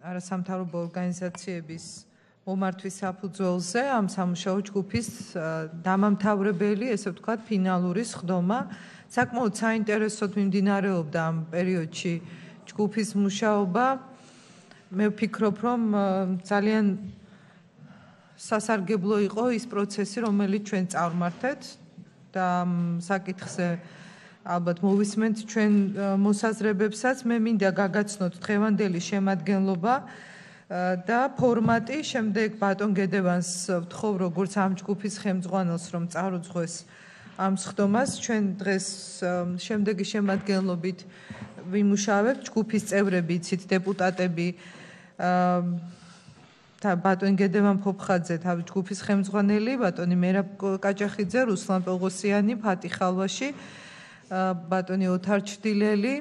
არასამთავრობო ორგანიზაციების მომართვის საფუძველზე ამ სამუშაო ჯგუფის დამამთავრებელი, ესე ვთქვათ, ფინალური სხდომა. საკმაოდ საინტერესოდ მიმდინარეობდა ამ პერიოდში ჯგუფის მუშაობა. მე ვფიქრობ, რომ ძალიან სასარგებლო იყო ის პროცესი, რომელიც ჩვენ წავმართეთ და საკითხზე ალბათ მოვისმენთ ჩვენ მოსაზრებებსაც. მე მინდა გაგაცნოთ დღევანდელი შემადგენლობა და ფორმატი. შემდეგ ბატონ გედევანს ვთხოვ, როგორც ამ ჯგუფის ხელმძღვანელს, რომ წარუძღვეს ამ სხდომას. ჩვენ დღეს შემდეგი შემადგენლობით ვიმუშავებთ. ჯგუფის წევრები, იცით, დეპუტატები ბატონი გედევან ფოფხაძე, თავი ჯგუფის ხელმძღვანელი, ბატონი მერაბ კაჭახიძე, რუსლან პოღოსიანი, ფატი ხალვაში, ბატონი ოთარ ჩრდილელი,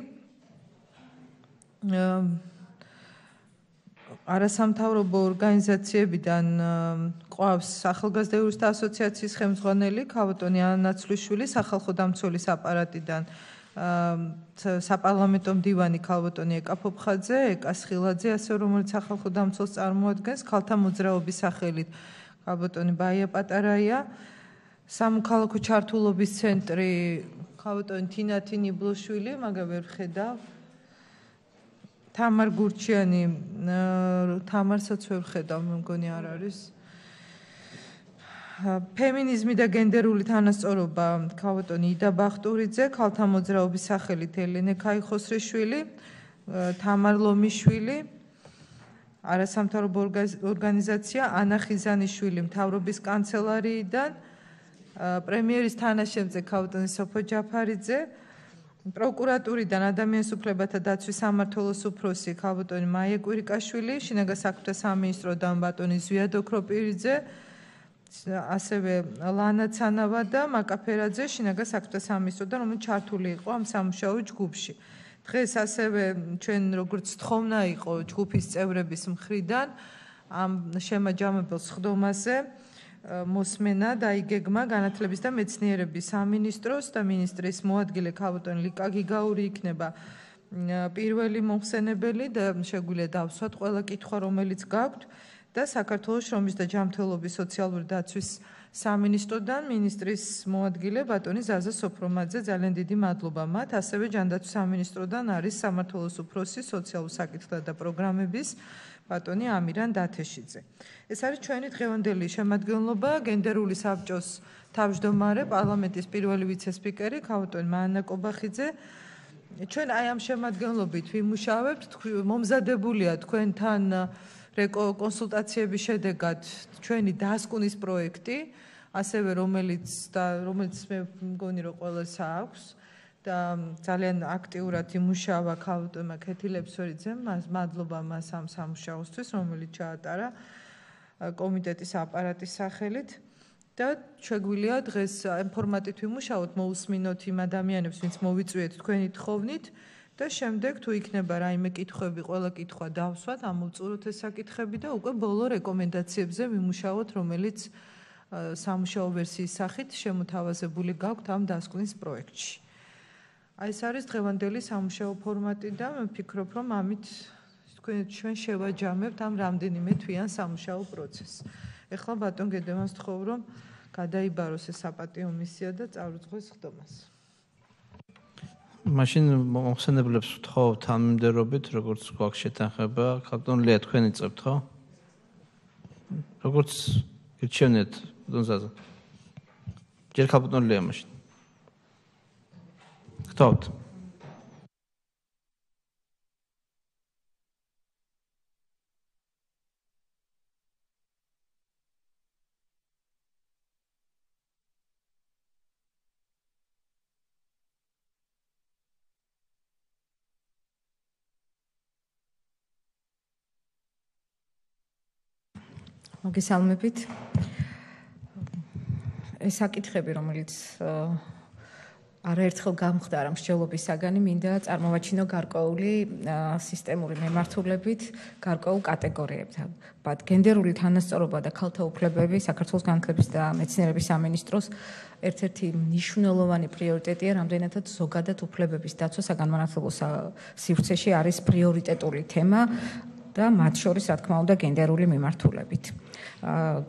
არასამთავრობო ორგანიზაციებიდან ყავს ახალგაზრდა იურისტთა ასოციაციის ხელმძღვანელი ქავატონი ანა ნაცვლიშვილი, სახალხო დამცველის აპარატიდან საპარლამენტო მდივანი ქალბატონი ეკა ფოფხაძე, ეკა სხილაძე, ასე რომელიც სახალხო დამცველს წარმოადგენს, ქალთა მოძრაობის სახელით ქალბატონი ბაია პატარაია, სამოქალაქო ჩართულობის ცენტრი ქალბატონი თინათი ნიბლოშვილი, მაგა ვერ ვხედავ, თამარ გურჩიანი, თამარსაც ვერ ვხედავ, მე მგონი არ არის. ფემინიზმი და გენდერული თანასწორობა ქალბატონი იდა ბახტურიძე, ქალთა მოძრაობის სახელით ელენე ქაიხოსრიშვილი, თამარ ლომიშვილი, არასამთავრობო ორგანიზაცია ანა ხიზანიშვილი მთავრობის კანცელარიიდან, პრემიერის თანაშემწე ქალბატონი სოფო ჯაფარიძე, პროკურატურიდან ადამიანის უფლებათა დაცვის სამმართველოს უფროსი ქალბატონი მაია კვირიკაშვილი, შინაგან საქმეთა სამინისტროდან ბატონი ზვიად ოქროპირიძე, ასევე ლანა ცანავა და მაკაფერაძე შინაგან საქმეთა სამინისტროდან, რომელიც ჩართული იყო ამ სამუშაო ჯგუფში. დღეს ასევე ჩვენ როგორც თხოვნა იყო ჯგუფის წევრების მხრიდან ამ შემაჯამებელ სხდომაზე მოსმენა დაიგეგმა განათლების და მეცნიერების სამინისტროს და მინისტრის მოადგილე ქალბატონი ლიკა გიგაური იქნება პირველი მომხსენებელი და შეგვიძლია დავსვათ ყველა კითხვა, რომელიც გაქვთ. და საქართველოს შრომის და ჯანმრთელობის სოციალური დაცვის სამინისტროდან მინისტრის მოადგილე ბატონი ზაზა სოფრომაძე, ძალიან დიდი მადლობა მათ. ასევე ჯანდაცვის სამინისტროდან არის სამმართველოს უფროსი სოციალურ საკითხთა და პროგრამების ბატონი ამირან დათეშიძე. ეს არის ჩვენი დღევანდელი შემადგენლობა. გენდერული საბჭოს თავმჯდომარე, პარლამენტის პირველი ვიცე-სპიკერი ქალბატონი მანა კობახიძე. ჩვენ აი ამ შემადგენლობით ვიმუშავებთ, მომზადებულია თქვენთან კონსულტაციების შედეგად ჩვენი დასკვნის პროექტი, ასევე რომელიც მე მგონი რომ ყველას აქვს და ძალიან აქტიურად იმუშავა ქალბატონმა ქეთილ ებსვერიძემ, მადლობა მას ამ სამუშაოსთვის, რომელიც ჩაატარა კომიტეტის აპარატის სახელით და შეგვიძლია დღეს ამ ფორმატით ვიმუშაოთ, მოусმინოთ იმ ადამიანებს, ვინც მოვიწვიეთ თქვენი თხოვნით. და შემდეგ თუ იქნება რაიმე კითხვები, ყველა კითხვა დავსვათ, ამოვწუროთ ეს საკითხები და უკვე ბოლო რეკომენდაციებზე ვიმუშაოთ, რომელიც სამუშაო ვერსიის სახით შემოთავაზებული გაქვთ ამ დასკვნის პროექტში. აი ეს არის დღევანდელი სამუშაო ფორმატი და მე ვფიქრობ, რომ ამით ჩვენ შევაჯამებთ ამ რამდენიმე თვიან სამუშაო პროცესს. ეხლა ბატონ გედევანს ვთხოვ, რომ გადაიბაროს ეს საპატიო მისია და წარუძღვეს სხდომას. მაშინ მომხსენებლებს ვთხოვთ ამ მიმდევრობით, როგორც გვაქვს შეთანხმება, ქალბატონ ლია თქვენ იწევთ, ხო? როგორც გირჩევნეთ, ბატონ ზაზა. ჯერ ქალბატონ ლია მაშინ. გთხოვთ. მოგესალმებით. ეს საკითხები, რომელიც არაერთხელ გამხდარა მსჯელობის საგანი, მინდა წარმოვაჩინო გარკვეული სისტემური მემართულებით, გარკვეულ კატეგორიებთან. გენდერული თანასწორობა და ქალთა უფლებები საქართველოს განათლების და მეცნიერების სამინისტროს ერთ-ერთი მნიშვნელოვანი პრიორიტეტია, რამდენადაც ზოგადად უფლებების დაცვა საგანმანათლებლო სივრცეში არის პრიორიტეტული თემა. და მათ შორის რა თქმა უნდა გენდერული მიმართულებით.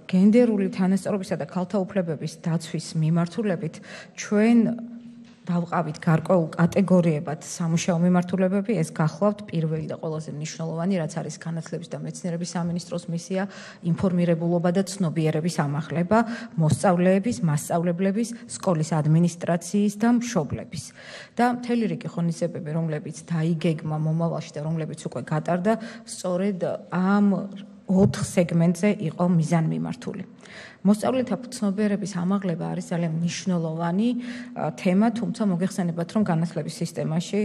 გენდერული თანასწორობისა და ქალთა უფლებების დაცვის მიმართულებით ჩვენ დავყავით გარკვეულ კატეგორიებად სამუშაო მიმართულებები, ეს გახლავთ პირველი და ყველაზე მნიშვნელოვანი, რაც არის განათლების და მეცნიერების სამინისტროს მისია, ინფორმირებულობა და ცნობიერების ამაღლება მოსწავლეების, მასწავლებლების, სკოლის ადმინისტრაციის და მშობლების. და მთელი რიგი ღონისძიებები, რომლებიც დაიგეგმა მომავალში და რომლებიც უკვე გატარდა, სწორედ ამ 4 სეგმენტზე იყო მიზანმიმართული. მოსწავლეთა ცნობიერების ამაღლება არის ძალიან მნიშვნელოვანი თემა, თუმცა მოგეხსენებათ, რომ განათლების სისტემაში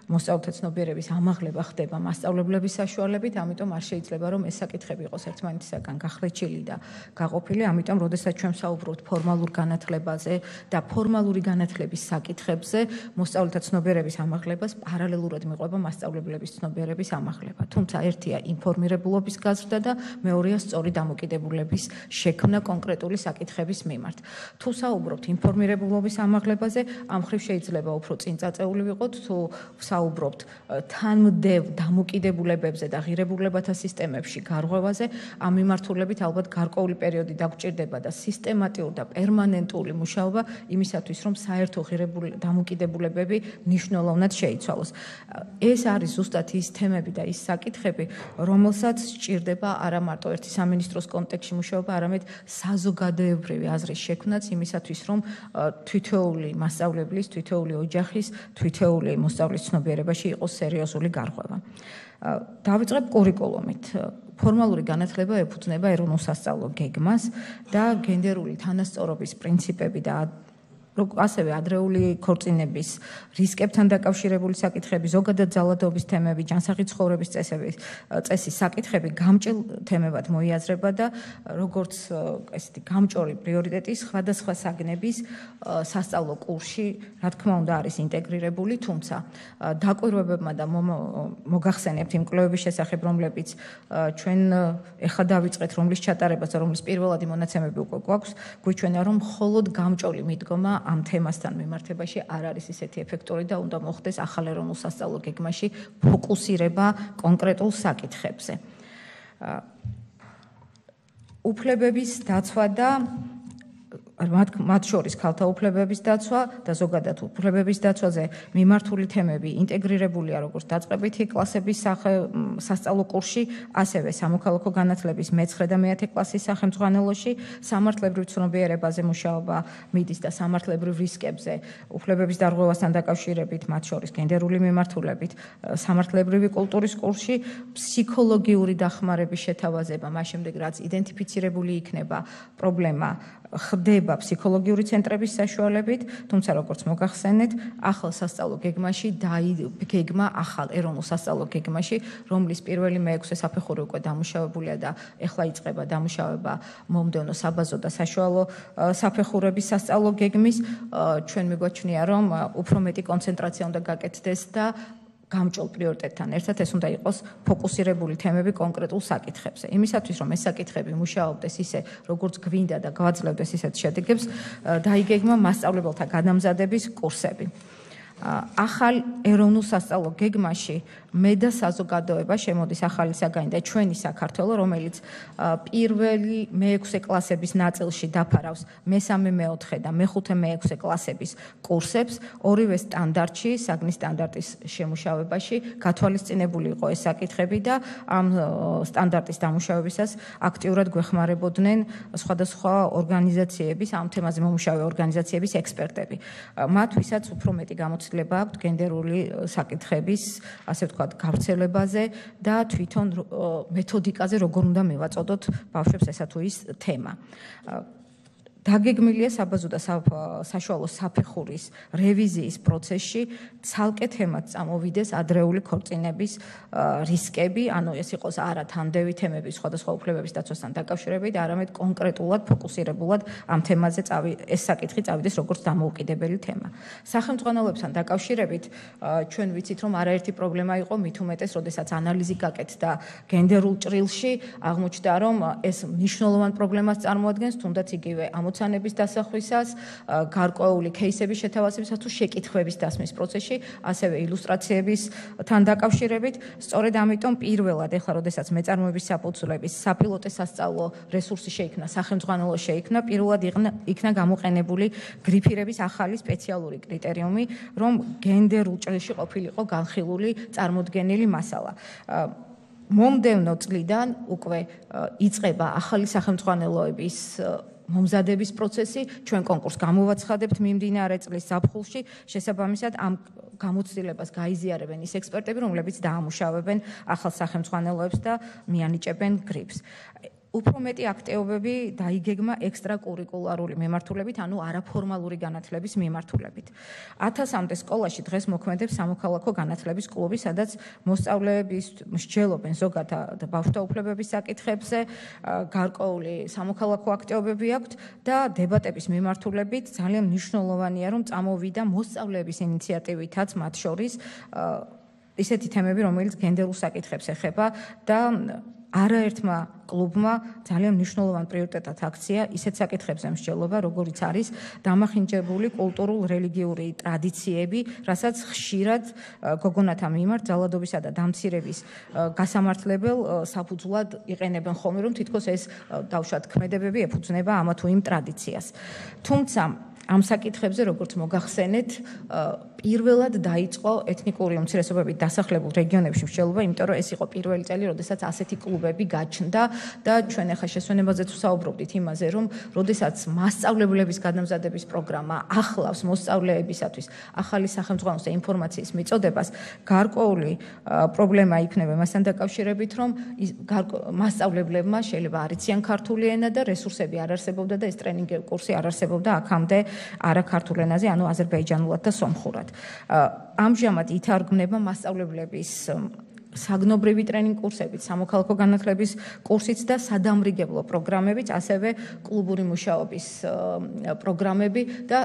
მოსწავლეთა ცნობიერების ამაღლება ხდება მასწავლებლების საშუალებით, ამიტომ არ შეიძლება რომ ეს საკითხები იყოს ერთმანეთისაგან გახლეჩილი და გაყოფილი, ამიტომ როდესაც ჩვენ საუბრობთ ფორმალურ განათლებაზე და ფორმალური განათლების საკითხებზე, მოსწავლეთა ცნობიერების ამაღლებას პარალელურად მიყვება მასწავლებლების ცნობიერების ამაღლება. თუმცა ერთია ინფორმირებულობის გაზრდა და მეორეა სწორი დამოკიდებულების შექმნა კონკრეტული საკითხების მიმართ. თუ საუბრობთ ინფორმირებულობის ამაღლებაზე, ამ მხრივ შეიძლება უფრო წინ წაწეული ვიყოთ, თუ საუბრობთ თანმდევ დამოკიდებულებებზე და ღირებულებათა სისტემებში გარღვევაზე, ამ მიმართულებით ალბათ გარკვეული პერიოდი დაგვჭირდება და სისტემატიური და პერმანენტული მუშაობა იმისათვის, რომ საერთო დამოკიდებულებები მნიშვნელოვნად შეიცვალოს. ეს არის ზუსტად ის თემები და ის საკითხები, რომელსაც სჭირდება არა მარტო ერთი სამინისტროს კონტექსტში მუშაობა, არამედ საზოგადოებრივი აზრის შექმნაც იმისათვის, რომ თითოეული მასწავლებლის, თითოეული ოჯახის, თითოეული მოსწავლის ცნობიერებაში იყოს სერიოზული გარღვევა. დავიწყებ კურიკულუმით. ფორმალური განათლება ეფუძნება ეროვნულ სასწავლო გეგმას და გენდერული თანასწორობის პრინციპები და ასევე ადრეული ქორწინების რისკებთან დაკავშირებული საკითხები, ზოგადად ძალადობის თემები, ჯანსაღი ცხოვრების წესის საკითხები გამჭირ თემებად მოიაზრება და როგორც ესეთი გამჭორი პრიორიტეტი სხვადასხვა საგნების სასწავლო კურსში, რა თქმა უნდა, არის ინტეგრირებული, თუმცა დაკვირვებებმა და მოგახსენებთ იმ კვლევების შესახებ, რომლებიც ჩვენ ეხლა დავიწყეთ, რომლის ჩატარებას და რომლის პირველადი მონაცემები უკვე გვაქვს, გვიჩვენა, რომ მხოლოდ გამჭოლი მიდგომა ამ თემასთან მიმართებაში არ არის ისეთი ეფექტური და უნდა მოხდეს ახალ ეროვნულ სასწავლო გეგმაში ფოკუსირება კონკრეტულ საკითხებზე. უფლებების დაცვა და მათ შორის ქალთა უფლებების დაცვა და ზოგადად უფლებების დაცვაზე მიმართული თემები ინტეგრირებულია როგორც დაწყებითი კლასების სასწავლო კურსში, ასევე სამოქალაქო განათლების მე-9 და მე-10 კლასის სახელმძღვანელოში, სამართლებრივ ცნობიერებაზე მუშაობა მიდის და სამართლებრივ რისკებზე, უფლებების დარღვევასთან დაკავშირებით, მათ შორის გენდერული მიმართულებით, სამართლებრივი კულტურის კურსში, ფსიქოლოგიური დახმარების შეთავაზება, მას შემდეგ რაც იდენტიფიცირებული იქნება პრობლემა ხდება ფსიქოლოგიური ცენტრების საშუალებით, თუმცა როგორც მოგახსენეთ, ახალ სასწავლო გეგმაში გეგმა ახალ ეროვნულ სასწავლო გეგმაში, რომლის პირველი მე-6 საფეხური უკვე დამუშავებულია და ეხლა იწყება დამუშავება მომდევნო საბაზო და საშუალო საფეხურების სასწავლო გეგმის, ჩვენ მიგვაჩნია, რომ უფრო მეტი კონცენტრაცია უნდა გაკეთდეს და გამჭოლ პრიორიტეტთან ერთად ეს უნდა იყოს ფოკუსირებული თემები კონკრეტულ საკითხებზე. იმისათვის, რომ ეს საკითხები მუშაობდეს ისე, როგორც გვინდა და გვაძლევდეს ისეთ შედეგებს, დაიგეგმა მასწავლებელთა განამზადების კურსები. ახალ ეროვნულ სასწავლო გეგმაში მე და საზოგადოება შემოდის ახალი საგანი და ჩვენი საქართველო, რომელიც პირველი მე-6 კლასების ნაწილში დაფარავს მე-3, მე-4 და მე-5, მე-6 კლასების კურსებს, ორივე სტანდარტში, საგნის სტანდარტის შემუშავებაში გათვალისწინებული იყო ეს საკითხები და ამ სტანდარტის დამუშავებისას აქტიურად გვეხმარებოდნენ სხვადასხვა ორგანიზაციების, ამ თემაზე მომუშავე ორგანიზაციების ექსპერტები. მათ ვისაც უფრო მეტი გამოცდილება აქვთ გენდერული საკითხების, ასე ვთქვათ, გავრცელებაზე და თვითონ მეთოდიკაზე, როგორ უნდა მივაწოდოთ ბავშვებს ესა თუ ის თემა. დაგეგმილია საბაზო და საშუალო საფეხურის რევიზიის პროცესში ცალკე თემად წამოვიდეს ადრეული ქორწინების რისკები, ანუ ეს იყოს არა თანდევი თემები სხვადასხვა უფლებების დაცვასთან დაკავშირებით, არამედ კონკრეტულად ფოკუსირებულად ამ თემაზე ეს საკითხი წავიდეს როგორც დამოუკიდებელი თემა. სახელმძღვანელოებთან დაკავშირებით ჩვენ ვიცით, რომ არაერთი პრობლემა იყო, მით უმეტეს, როდესაც ანალიზი გაკეთდა გენდერულ ჭრილში, აღმოჩნდა, რომ ეს მნიშვნელოვან პრობლემას წარმოადგენს, თუნდაც იგივე მოცანების დასახვისას, გარკვეული кейსების შეთავაზებისას თუ შეკითხვების დასმის პროცესში, ასევე ილუსტრაციებისთან დაკავშირებით. სწორედ ამიტომ პირველად ეხლა როდესაც მეწარმოების საფუძვლების საპილოტო სასწავლო რესურსი შეიქმნა, სახელმძღვანელო შეიქმნა, პირველად იქნა გამოყენებული გრიფირების ახალი სპეციალური კრიტერიუმი, რომ გენდერულ ჭრილში ყოფილიყო განხილული წარმოდგენილი მასალა. მომდევნო წლიდან უკვე იწყება ახალი სახელმძღვანელოების მომზადების პროცესი, ჩვენ კონკურსს გამოვაცხადებთ მიმდინარე წლის ზაფხულში, შესაბამისად ამ გამოცდილებას გაიზიარებენ ის ექსპერტები, რომლებიც დაამუშავებენ ახალ სახელმძღვანელოებს და მიანიჭებენ გრიფს. უფრო მეტი აქტივობები დაიგეგმა ექსტრაკურიკულარული მემართულებით, ანუ არაფორმალური განათლების მიმართულებით. 1000-მდე სკოლაში დღეს მოქმედებს სამოქალაქო განათლების კლუბი, სადაც მოსწავლეების მსჯელობენ ზოგადად ბავშვთა უფლებების საკითხებზე, გარკვეული სამოქალაქო აქტივობები აქვთ და დებატების მიმართულებით ძალიან მნიშვნელოვანია, რომ წამოვიდა მოსწავლეების ინიციატივითაც მათ შორის ისეთი თემები, რომელიც გენდერულ საკითხებს ეხება და არაერთმა კლუბმა ძალიან მნიშვნელოვან პრიორიტეტად აქცია ისეთ საკითხებზე მსჯელობა, როგორიც არის დამახინჯებული კულტურულ-რელიგიური ტრადიციები, რასაც ხშირად გოგონათა მიმართ ძალადობისა და დამცირების გასამართლებელ საფუძვლად იყენებენ ხოლმე, რომ თითქოს ეს დავშვათ ქმედებები ეფუძნება ამა თუ იმ ტრადიციას. თუმცა ამ საკითხებზე, როგორც მოგახსენეთ, პირველად დაიწყო ეთნიკური უმცირესობებით დასახლებულ რეგიონებში მსჯელობა, იმიტომ რომ ეს იყო პირველი წელი, როდესაც ასეთი კლუბები გაჩნდა და ჩვენ ახლა შესვენებაზეც ვსაუბრობდით იმაზე, რომ როდესაც მასწავლებლების განამზადების პროგრამა ახლავს მოსწავლეებისათვის ახალი სახელმძღვანელოს და ინფორმაციის მიწოდებას, გარკვეული პრობლემა იქნება მასთან დაკავშირებით, რომ მასწავლებლებმა შეიძლება არ იციან ქართული ენა და რესურსები არ არსებობდა და ეს ტრენინგი კურსი არ არსებობდა აქამდე არაქართულ ენაზე, ანუ აზერბაიჯანულად და სომხურად. ამჟამად ითარგმნება მასწავლებლების საგნობრივი ტრენინგ კურსებით, სამოქალაქო განათლების კურსიც და სადამრიგებლო პროგრამებიც, ასევე კლუბური მუშაობის პროგრამები და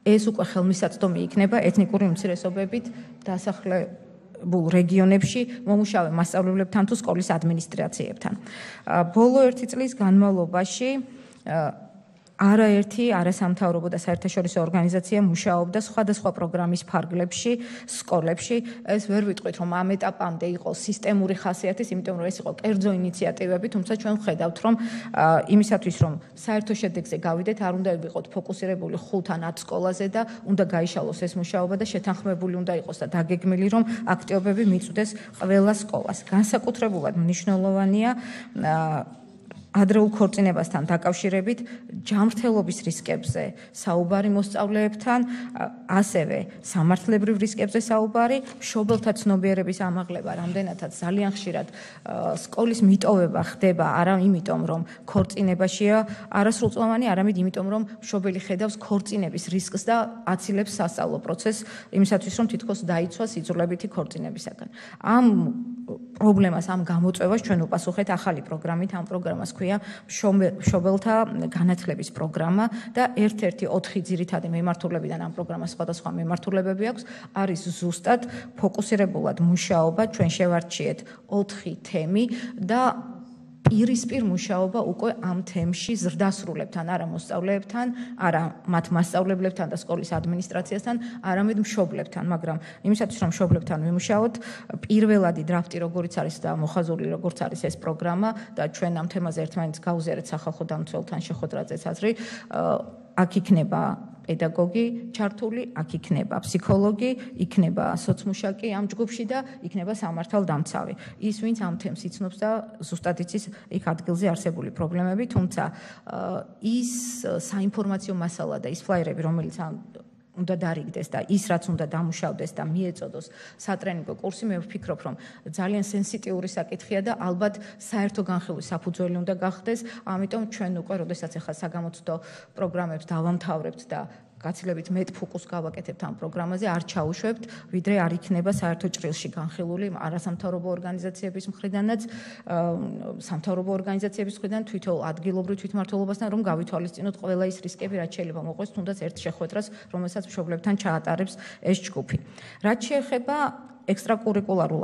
ეს უკვე ხელმისაწვდომი იქნება ეთნიკური უმცირესობებით დასახლებულ რეგიონებში მომუშავე მასწავლებლებთან თუ სკოლის ადმინისტრაციებთან. ბოლო 1 წლის განმავლობაში არაერთი არასამთავრობო და საერთაშორისო ორგანიზაცია მუშაობდა სხვადასხვა პროგრამის ფარგლებში, სკოლებში. ეს ვერ ვიტყვით, რომ ამ ეტაპამდე იყო სისტემური ხასიათის, იმიტომ რომ ეს იყო კერძო ინიციატივები, თუმცა ჩვენ ვხედავთ, რომ იმისათვის, რომ საერთო შედეგზე გავიდეთ, არ უნდა ვიყოთ ფოკუსირებული 5 ან 10 სკოლაზე და უნდა გაიშალოს ეს მუშაობა და შეთანხმებული უნდა იყოს და დაგეგმილი, რომ აქტივობები მიწვდეს ყველა სკოლას. განსაკუთრებულად მნიშვნელოვანია ადრეულ ქორწინებასთან დაკავშირებით ჯანმრთელობის რისკებზე საუბარი მოსწავლეებთან, ასევე სამართლებრივ რისკებზე საუბარი, მშობელთა ცნობიერების ამაღლება, რამდენადაც ძალიან ხშირად სკოლის მიტოვება ხდება არა იმიტომ, რომ ქორწინებაშია არასრულწლოვანი, არამედ იმიტომ, რომ მშობელი ხედავს ქორწინების რისკს და აცილებს სასწავლო პროცესს, იმისათვის, რომ თითქოს დაიცვას იძულებითი ქორწინებისაგან. ამ პრობლემას, ამ გამოწვევას ჩვენ უპასუხეთ ახალი პროგრამით, ამ პროგრამას ქვია მშობელთა განათლების პროგრამა და ერთ-ერთი 4 ძირითადი მემართულებიდან ამ პროგრამას სხვადასხვა მემართულებები აქვს, არის ზუსტად ფოკუსირებულად მუშაობა, ჩვენ შევარჩიეთ 4 თემი და პირისპირ მუშაობა უკვე ამ თემში ზრდასრულებთან, არა მოსწავლეებთან, არა მათ მასწავლებლებთან და სკოლის ადმინისტრაციასთან, არამედ მშობლებთან, მაგრამ იმისათვის, რომ მშობლებთან ვიმუშაოთ, პირველადი დრაფტი როგორიც არის და მოხაზული როგორც არის ეს პროგრამა და ჩვენ ამ თემაზე ერთმანეთს გავუზიარეთ სახალხო დამცველთან შეხვედრაზეც აზრი, აქ იქნება პედაგოგი ჩართული, აქ იქნება ფსიქოლოგი, იქნება სოცმუშაკი ამ ჯგუფში და იქნება სამართალდამცავი. ის, ვინც ამ თემს იცნობს და ზუსტად იცის იქ ადგილზე არსებული პრობლემები, თუმცა ის საინფორმაციო მასალა და ის ფლაიერები, რომელიც უნდა დარიგდეს და ის, რაც უნდა დამუშავდეს და მიეწოდოს სატრენინგო კურსი, მე ვფიქრობ, რომ ძალიან სენსიტიური საკითხია და ალბათ საერთო განხილვის საფუძველი უნდა გახდეს, ამიტომ ჩვენ უკვე, როდესაც ახლა საგამოცდო პროგრამებს დავამთავრებთ და გაცილებით მეტ ფოკუსს გავაკეთებთ ამ პროგრამაზე, არ ჩაუშვებთ, ვიდრე არ იქნება საერთო ჭრილში განხილული არასამთავრობო ორგანიზაციების მხრიდანაც, სამთავრობო ორგანიზაციების მხრიდან თვითონ ადგილობრივ თვითმმართველობასთან, რომ გავითვალისწინოთ ყველა ის რისკები, რაც შეიძლება მოყვეს, თუნდაც ერთ შეხვედრას, რომელსაც მშობლებთან ჩაატარებს ეს ჯგუფი. რაც შეეხება ექსტრაკურიკულარულ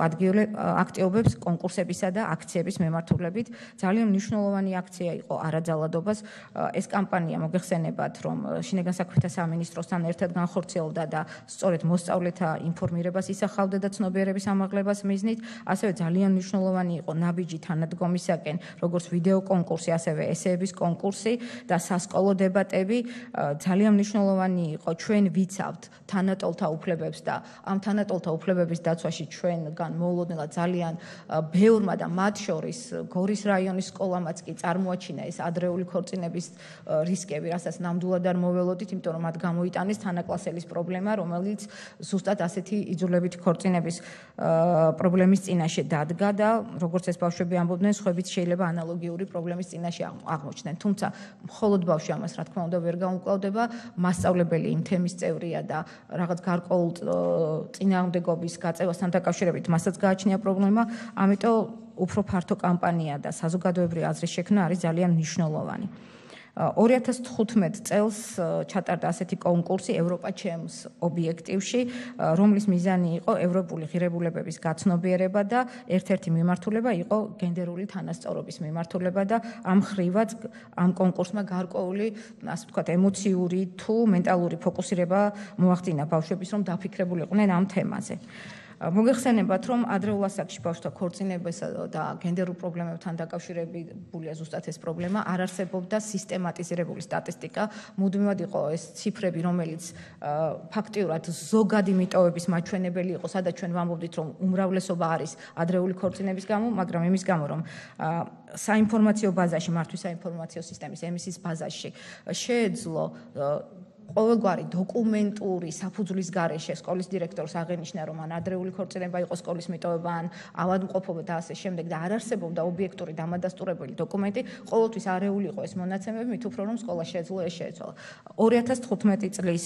აქტივობებს კონკურსებისა და აქციების მემართულებით. ძალიან მნიშვნელოვანი აქცია იყო არაძალადობას. ეს კამპანია მოგეხსენებათ, რომ შინაგან საქმეთა სამინისტროსთან ერთად განხორციელდა და სწორედ მოსწავლეთა ინფორმირებას ისახავდა და ცნობიერების ამაღლებას მიზნით. ასევე ძალიან მნიშვნელოვანი იყო ნაბიჯი თანადგომისაკენ, როგორც ვიდეო კონკურსი, ასევე ესეების კონკურსი და სასკოლო დებატები. ძალიან მნიშვნელოვანი იყო ჩვენ ვიცავთ თანატოლთა უფლებებს და ამ თანატოლთა უფლებების დაცვაში ჩვენგან მოულოდნელად ძალიან ბევრმა და მათ შორის გორის რაიონის სკოლამაც კი წარმოაჩინა ეს ადრეული ქორწინების რისკები, რასაც ნამდვილად არ მოველოდით, იმიტომ რომ მათ გამოიტანეს თანაკლასელის პრობლემა, რომელიც ზუსტად ასეთი იძულებითი ქორწინების პრობლემის წინაშე დადგა და როგორც ეს ბავშვები ამბობდნენ, სხვებიც შეიძლება ანალოგიური პრობლემის წინაშე აღმოჩნდნენ. თუმცა მხოლოდ ბავშვი ამას რა თქმა უნდა ვერ გაუმკლავდება, მასწავლებელი იმ თემის წევრია და რაღაც გარკვეულ წინააღმდეგობის გაწევასთან დაკავშირებით მასაც გააჩნია პრობლემა, ამიტომ უფრო ფართო კამპანია და საზოგადოებრივი აზრის შექმნა არის ძალიან მნიშვნელოვანი. 2015 წელს ჩატარდა ასეთი კონკურსი ევროპა ჩემს ობიექტივში, რომლის მიზანი იყო ევროპული ღირებულებების გაცნობიერება და ერთ-ერთი მიმართულება იყო გენდერული თანასწორობის მიმართულება და ამ ხრივაც ამ კონკურსმა გარკვეული, ასე ვთქვათ, ემოციური თუ მენტალური ფოკუსირება მოახდინა ბავშვების, რომ დაფიქრებულიყვნენ ამ თემაზე. მოგეხსენებათ, რომ ადრეულ ასაკში ბავშვთა ქორწინებასა და გენდერულ პრობლემებთან დაკავშირებულია ზუსტად ეს პრობლემა, არ არსებობდა სისტემატიზირებული სტატისტიკა, მუდმივად იყო ეს ციფრები, რომელიც ფაქტიურად ზოგადი მიტოვების მაჩვენებელი იყო, სადაც ჩვენ ვამბობდით, რომ უმრავლესობა არის ადრეული ქორწინების გამო, მაგრამ იმის გამო, რომ საინფორმაციო ბაზაში, მართვის საინფორმაციო სისტემის ემისის ბაზაში შეეძლო ყოველგვარი დოკუმენტური საფუძვლის გარეშე სკოლის დირექტორს აღენიშნა, რომ ან ადრეული ქორწინება იყო სკოლის მიტოვება, ან ავადმყოფობა და ასე შემდეგ და არ არსებობდა ობიექტური დამადასტურებელი დოკუმენტი, ყოველთვის არეული იყო ეს მონაცემები, მით უფრო რომ სკოლა შეეძლო ეს შეეცვალა. 2015 წლის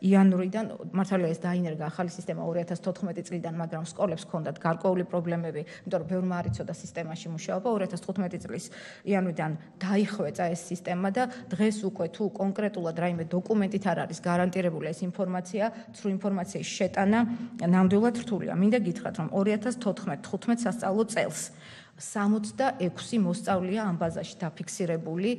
იანვრიდან მართალია ეს დაინერგა ახალი სისტემა 2014 წლიდან, მაგრამ სკოლებს ჰქონდათ გარკვეული პრობლემები, იმიტომ რომ ბევრმა არ იცოდა სისტემაში მუშაობა. 2015 წლის იანვრიდან დაიხვეწა ეს სისტემა და დღეს უკვე თუ კონკრეტულად რაიმე დოკუმენტით არ არის გარანტირებული ეს ინფორმაცია, ცრუ ინფორმაციის შეტანა ნამდვილად რთულია. მინდა გითხრათ, რომ 2014-15 სასწავლო წელს 66 მოსწავლეა ამ ბაზაში დაფიქსირებული,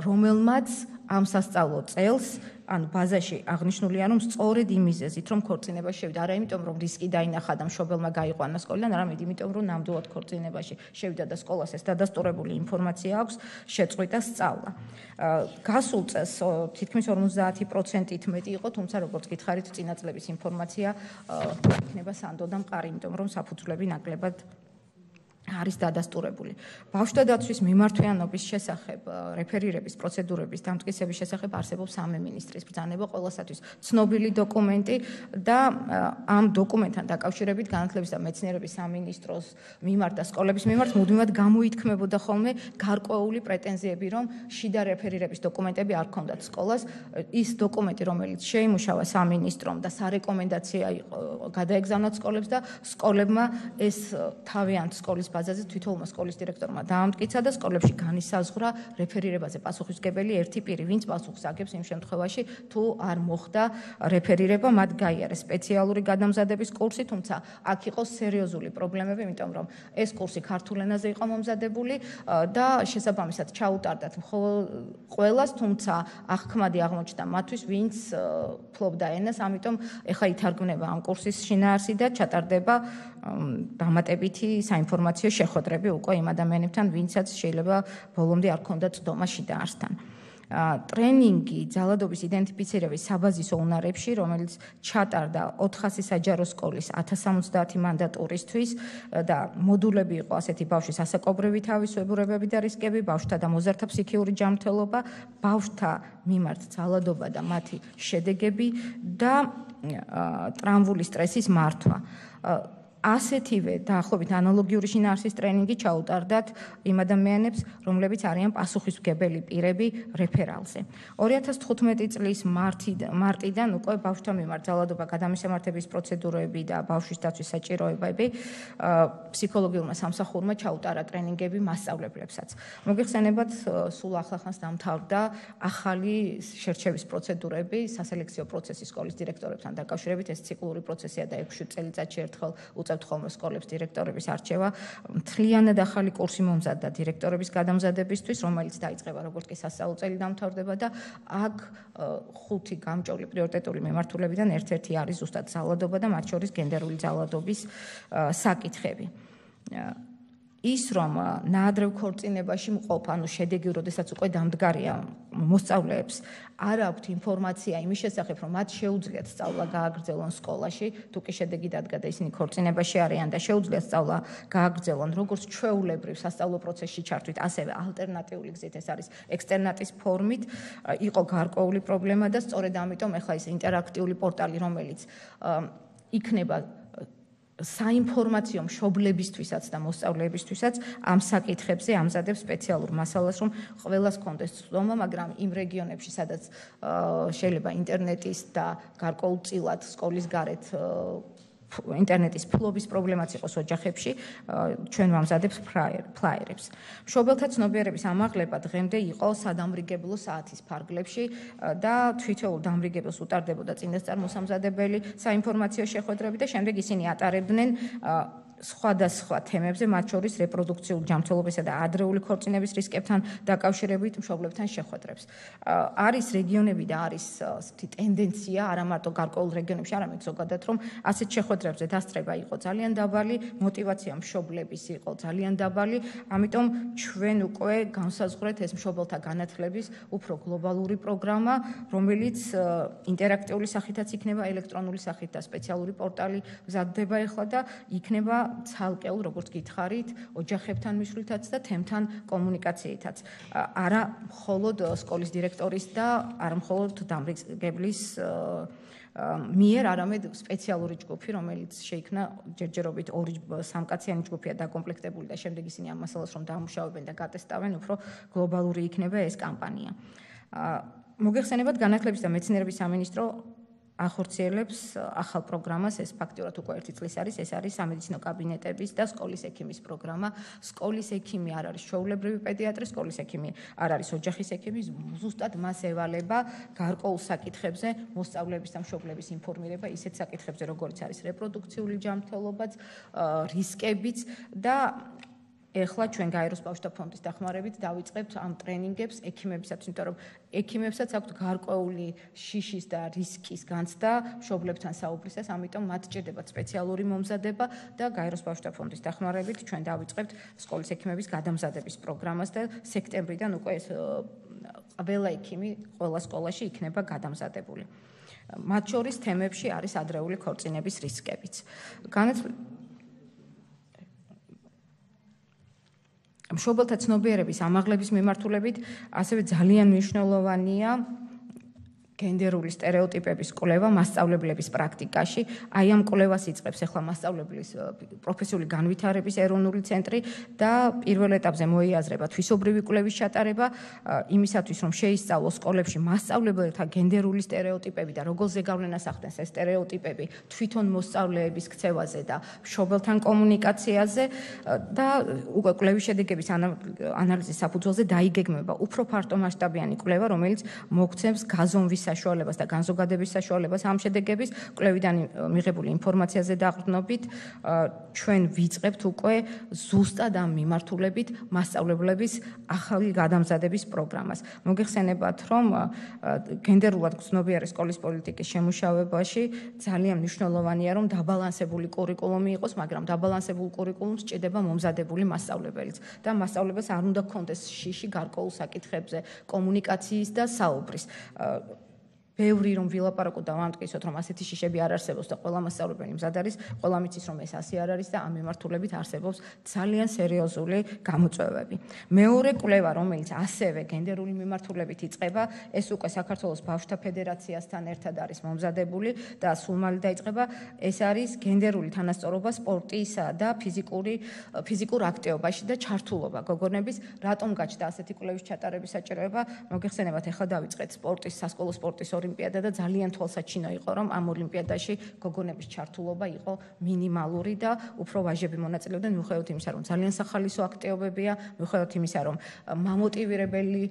რომელმაც ამ სასწავლო წელს ან ბაზაში აღნიშნულია, რომ სწორედ იმ მიზეზით, რომ ქორწინება შევიდა, არა იმიტომ, რომ რისკი დაინახა და მშობელმა გაიყვანა სკოლიდან, არამედ იმიტომ, რომ ნამდვილად ქორწინებაში შევიდა და სკოლას ეს დადასტურებული ინფორმაცია აქვს, შეწყვიტა სწავლა. გასულ წელს თითქმის 50%-ით მეტი იყო, თუმცა როგორც გითხარით, წინა წლების ინფორმაცია იქნება სანდო და მყარი, იმიტომ რომ საფუძვლები ნაკლებად არის დადასტურებული. ბავშვთა დაცვის მიმართვიანობის შესახებ, რეფერირების პროცედურების დამტკიცების შესახებ არსებობს სამი მინისტრის ბრძანება, ყველასათვის ცნობილი დოკუმენტი და ამ დოკუმენტთან დაკავშირებით განათლების და მეცნიერების სამინისტროს მიმართ და სკოლების მიმართ მუდმივად გამოითქმებოდა ხოლმე გარკვეული პრეტენზიები, რომ შიდა რეფერირების დოკუმენტები არ ჰქონდათ სკოლას. ის დოკუმენტი, რომელიც შეიმუშავა სამინისტრომ და სარეკომენდაცია იყო გადაეგზავნათ სკოლებს და სკოლებმა ეს თავიანთ სკოლის ბაზაზე თვითონმა სკოლის დირექტორმა დაამტკიცა და სკოლებში განისაზღვრა რეფერირებაზე პასუხისმგებელი ერთი პირი, ვინც პასუხს აგებს იმ შემთხვევაში, თუ არ მოხდა რეფერირება, მათ გაიარეს სპეციალური გადამზადების კურსი, თუმცა აქ იყო სერიოზული პრობლემები, იმიტომ რომ ეს კურსი ქართულ ენაზე იყო მომზადებული და შესაბამისად ჩაუტარდათ ყველას, თუმცა აღქმადი აღმოჩნდა მათთვის, ვინც ფლობდა ენას, ამიტომ ეხლა ითარგმნება ამ კურსის შინაარსი და ჩატარდება დამატებითი საინფორმაციო შეხვედრები უკვე იმ ადამიანებთან, ვინცაც შეიძლება ბოლომდე არ ქონდათ წდომა შინაარსთან. ტრენინგი ძალადობის იდენტიფიცირების საბაზისო უნარებში, რომელიც ჩატარდა 400 საჯარო სკოლის 1070 მანდატურისთვის და მოდულები იყო ასეთი: ბავშვის ასაკობრივი თავისებურებები და რისკები, ბავშვთა და მოზარდთა ფსიქიური ჯანმრთელობა, ბავშვთა მიმართ ძალადობა და მათი შედეგები და ტრამვული სტრესის მართვა. ასეთივე დაახლოებით ანალოგიური შინაარსის ტრენინგი ჩაუტარდათ იმ ადამიანებს, რომლებიც არიან პასუხისმგებელი პირები რეფერალზე. 2015 წლის მარტიდან უკვე ბავშვთა მიმართ ძალადობა გადამისამართების პროცედურები და ბავშვის დაცვის საჭიროებები ფსიქოლოგიურმა სამსახურმა ჩაუტარა ტრენინგები მასწავლებლებსაც. მოგეხსენებათ, სულ ახლახანს დამთავრდა ახალი შერჩევის პროცედურები სასელექციო პროცესი სკოლის დირექტორებთან დაკავშირებით. ეს ციკლური პროცესია და 6 წელიწადში ერთხელ უწევთ ხოლმე სკოლებს დირექტორების არჩევა. მთლიანად ახალი კურსი მომზადდა დირექტორების გადამზადებისთვის, რომელიც დაიწყება როგორც კი სასწავლო წელი დამთავრდება და აქ 5 გამჭოლი პრიორიტეტული მემართულებიდან ერთ-ერთი არის ზუსტად ძალადობა და მათ შორის გენდერული ძალადობის საკითხები. ის რომ ნაადრევ ქორწინებაში მყოფ, ანუ შედეგი, როდესაც უკვე დამდგარია მოსწავლეებს, არ აქვთ ინფორმაცია იმის შესახებ, რომ მათ შეუძლიათ სწავლა გააგრძელონ სკოლაში, თუ კი შედეგი დადგა და ისინი ქორწინებაში არიან და შეუძლიათ სწავლა გააგრძელონ, როგორც ჩვეულებრივ სასწავლო პროცესში ჩართვით, ასევე ალტერნატიული გზით, ეს არის ექსტერნატის ფორმით, იყო გარკვეული პრობლემა და სწორედ ამიტომ ახლა ეს ინტერაქტიული პორტალი, რომელიც იქნება საინფორმაციო მშობლებისთვისაც და მოსწავლეებისთვისაც ამ საკითხებზე ამზადებს სპეციალურ მასალას, რომ ყველას კონდეს ცნობა, მაგრამ იმ რეგიონებში, სადაც შეიძლება ინტერნეტის და გარკვეულწილად სკოლის გარეთ ინტერნეტის ფლობის პრობლემაც იყოს ოჯახებში, ჩვენ ვამზადებს ფლაიერებს. მშობელთა ცნობიერების ამაღლება დღემდე იყო სადამრიგებლო საათის ფარგლებში და თვითოეულ დამრიგებელს უტარდებოდა წინასწარმოსამზადებელი საინფორმაციო შეხვედრები და შემდეგ ისინი ატარებდნენ სხვადასხვა თემებზე, მათ შორის რეპროდუქციული ჯანმრთელობისა და ადრეული ქორწინების რისკებთან დაკავშირებით მშობლებთან შეხვედრებს. არის რეგიონები და არის ტენდენცია, არა მარტო გარკვეულ რეგიონებში, არამედ ზოგადად, რომ ასეთ შეხვედრებზე დასწრება იყო ძალიან დაბალი, мотиваცია მშობლების იყო ძალიან დაბალი, ამიტომ ჩვენ უკვე განსაზღვრეთ ეს მშობელთა განათლების უფრო გლობალური პროგრამა, რომელიც ინტერაქტიული სახითაც იქნება, ელექტრონული სახით და სპეციალური პორტალი მზადდება ახლა და იქნება ცალკეულ, როგორც გითხარით, ოჯახებთან მისვლითაც და თემთან კომუნიკაციითაც. არა მხოლოდ სკოლის დირექტორის და არა მხოლოდ დამრიგებლის მიერ, არამედ სპეციალური ჯგუფი, რომელიც შეიქმნა ჯერჯერობით 2-3 კაციანი ჯგუფია დაკომპლექტებული და შემდეგ ისინი ამ მასალას რომ დაამუშავებენ და გატესტავენ, უფრო გლობალური იქნება ეს კამპანია. მოგეხსენებათ, განათლების და მეცნიერების სამინისტრო ახორციელებს ახალ პროგრამას, ეს ფაქტიურად უკვე 1 წლის არის, ეს არის სამედიცინო კაბინეტების და სკოლის ექიმის პროგრამა. სკოლის ექიმი არ არის ჩვეულებრივი პედიატრი, სკოლის ექიმი არ არის ოჯახის ექიმი, ზუსტად მას ევალება გარკვეულ საკითხებზე მოსწავლეების და მშობლების ინფორმირება, ისეთ საკითხებზე, როგორც არის რეპროდუქციული ჯანმრთელობაც, რისკებიც და ეხლა ჩვენ გაეროს ბავშვთა ფონდის დახმარებით დავიწყებთ ამ ტრენინგებს ექიმებისაც, იმიტომ რომ ექიმებსაც აქვთ გარკვეული შიშის და რისკის განცდა მშობლებთან საუბრისას, ამიტომ მათ ჭირდებათ სპეციალური მომზადება და გაეროს ბავშვთა ფონდის დახმარებით ჩვენ დავიწყებთ სკოლის ექიმების გადამზადების პროგრამას და სექტემბრიდან უკვე ეს ყველა ექიმი ყველა სკოლაში იქნება გადამზადებული. მათ შორის თემებში არის ადრეული ქორწინების რისკებიც. მშობელთა ცნობიერების ამაღლების მიმართულებით ასევე ძალიან მნიშვნელოვანია გენდერული სტერეოტიპების კვლევა მასწავლებლების პრაქტიკაში. აი ამ კვლევას იწყებს ახლა მასწავლებლის პროფესიული განვითარების ეროვნული ცენტრი და პირველ ეტაპზე მოიაზრება თვისობრივი კვლევის ჩატარება იმისათვის, რომ შეისწავლოს სკოლებში მასწავლებელთა გენდერული სტერეოტიპები და როგორ ზეგავლენას ახდენს ეს სტერეოტიპები თვითონ მოსწავლეების ქცევაზე და მშობელთან კომუნიკაციაზე და უკვე კვლევის შედეგების ანალიზის საფუძველზე დაიგეგმება უფრო ფართომასშტაბიანი კვლევა, რომელიც მოგცემს გაზომვის საშუალებას და განზოგადების საშუალებას ამ შედეგების კვლევიდან მიღებული ინფორმაციაზე დაყრდნობით ჩვენ ვიწყებთ უკვე ზუსტად ამ მიმართულებით მასწავლებლების ახალი გადამზადების პროგრამას. მოგეხსენებათ, რომ გენდერულად გრძნობიარე სკოლის პოლიტიკის შემუშავებაში ძალიან მნიშვნელოვანია, რომ დაბალანსებული კურიკულუმი იყოს, მაგრამ დაბალანსებულ კურიკულუმს ჭირდება მომზადებული მასწავლებელიც და მასწავლებელს არ უნდა ჰქონდეს შიში გარკვეულ საკითხებზე კომუნიკაციის და საუბრის. ბევრი რომ ვილაპარაკოთ და ვამტკიცოთ რომ ასეთი შიშები არ არსებობს და ყველა მასწავლებელი მზად არის, ყველა მიცის რომ ეს ასე არ არის და ამ მიმართულებით არსებობს ძალიან სერიოზული გამოწვევები. მეორე კვლევა, რომელიც ასევე გენდერული მიმართულებით იწყება, ეს უკვე საქართველოს ბავშვთა ფედერაციასთან ერთად არის მომზადებული და სულ მალე დაიწყება, ეს არის გენდერული თანასწორობა სპორტისა და ფიზიკურ აქტივობაში და ჩართულობა გოგონების. რატომ გაჩნდა ასეთი კვლევის ჩატარების საჭიროება? მოგეხსენებათ, ახლა დავიწყეთ სპორტის, სასკოლო სპორტის ოლიმპიადა და ძალიან თვალსაჩინო იყო, რომ ამ ოლიმპიადაში გოგონების ჩართულობა იყო მინიმალური და უფრო ვაჟები მონაწილეობდნენ, მიუხედავად იმისა, რომ ძალიან სახალისო აქტივობებია, მიუხედავად იმისა, რომ მამოტივირებელი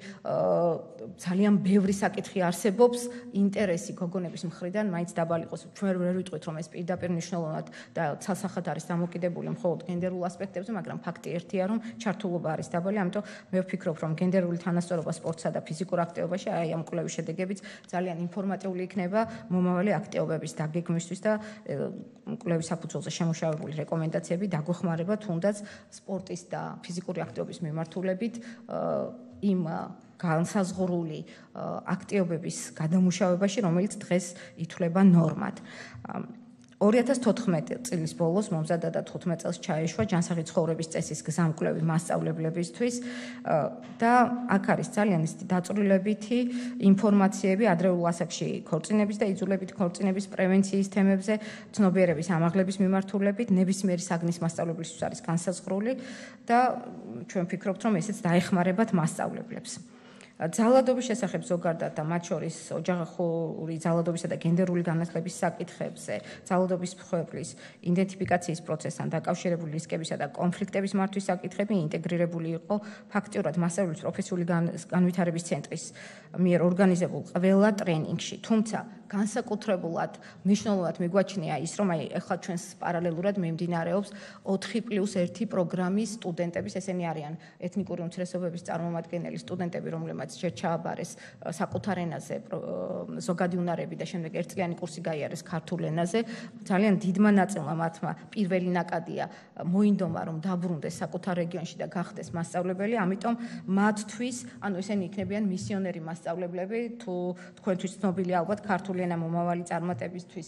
ძალიან ბევრი საკითხი არსებობს, ინტერესი გოგონების მხრიდან მაინც დაბალი იყოს. ჩვენ ვერ ვიტყვით, რომ ეს პირდაპირ მნიშვნელოვნად და ცალსახად არის დამოკიდებული მხოლოდ გენდერულ ასპექტებზე, მაგრამ ფაქტი ერთია, რომ ჩართულობა არის დაბალი, ამიტომ მე ვფიქრობ, რომ გენდერული თანასწორობა სპორტსა და ფიზიკურ აქტივობაში აი ამ კვლევის შედეგებიც ძალიან ინფორმატიული იქნება მომავალი აქტივობების დაგეგმვისთვის და კვლევის საფუძველზე შემუშავებული რეკომენდაციები დაგვეხმარება თუნდაც სპორტის და ფიზიკური აქტივობის მიმართულებით იმ განსაზღვრული აქტივობების გადამუშავებაში, რომელიც დღეს ითვლება ნორმად. 2014 წლის ბოლოს მომზადდა და 15 წელს ჩაეშვა ჯანსაღი ცხოვრების წესის გზამკვლევი მასწავლებლებისთვის და აქ არის ძალიან ისეთი დაწვრილებითი ინფორმაციები ადრეულ ასაკში ქორწინების და იძულებით ქორწინების პრევენციის თემებზე, ცნობიერების ამაღლების მიმართულებით, ნებისმიერი საგნის მასწავლებლისთვის არის განსაზღვრული და ჩვენ ვფიქრობთ, რომ ესეც დაეხმარებათ მასწავლებლებს. ძალადობის შესახებ ზოგადად და მათ შორის ოჯახური ძალადობისა და გენდერული განათლების საკითხებზე, ძალადობის მსხვერპლის იდენტიფიკაციის პროცესთან დაკავშირებული რისკებისა და კონფლიქტების მართვის საკითხები ინტეგრირებული იყო ფაქტიურად მასწავლებლის პროფესიული განვითარების ცენტრის მიერ ორგანიზებულ ყველა ტრენინგში. თუმცა განსაკუთრებულად მნიშვნელოვნად მიგვაჩნია ის, რომ აი ახლა ჩვენს პარალელურად მიმდინარეობს 4+1 პროგრამის სტუდენტების, ესენი არიან ეთნიკური უმცირესობების წარმომადგენელი სტუდენტები, რომლებმაც ჯერ ჩააბარეს საკუთარ ენაზე ზოგადი უნარები და შემდეგ ერთწლიანი კურსი გაიარეს ქართულ ენაზე. ძალიან დიდმა ნაწილმა მათმა პირველი ნაკადია მოინდომა, რომ დაბრუნდეს საკუთარ რეგიონში და გახდეს მასწავლებელი, ამიტომ მათთვის, ანუ ესენი იქნებიან მისიონერი მასწავლებლები, თუ თქვენთვის ცნობილი ალბათ ქართული ენა მომავალი წარმატებისთვის,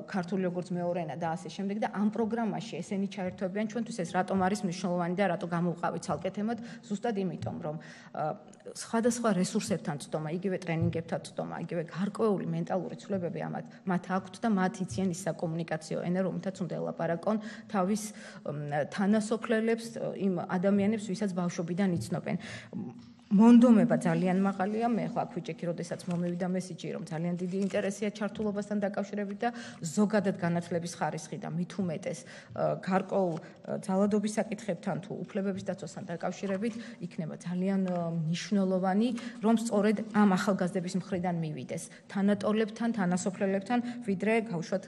ქართული როგორც მეორე ენა და ასე შემდეგ და ამ პროგრამაში ესენი ჩაერთვებიან. ჩვენთვის ეს რატომ არის მნიშვნელოვანი და რატო გამოვყავით ცალკე თემად? ზუსტად იმიტომ, რომ სხვადასხვა რესურსებთან წვდომა, იგივე ტრენინგებთან წვდომა, იგივე გარკვეული მენტალური ცვლილებები მათ აქვთ და მათ იციან ის საკომუნიკაციო ენა, რომელთაც უნდა ელაპარაკონ თავის თანასოფლელებს, იმ ადამიანებს, ვისაც ბავშვობიდან იცნობენ. მონდომება ძალიან მაღალია, მე ხო აქ ვიჭექი, როდესაც მომევიდა მესიჯი, რომ ძალიან დიდი ინტერესია ჩართულობასთან დაკავშირებით და ზოგადად განათლების ხარისხი და მით უმეტეს გარკვეულ ძალადობის საკითხებთან თუ უფლებების დაცვასთან დაკავშირებით იქნება ძალიან მნიშვნელოვანი, რომ სწორედ ამ ახალგაზრდების მხრიდან მივიდეს თანატოლებთან, თანასოფლელებთან, ვიდრე გავუშვათ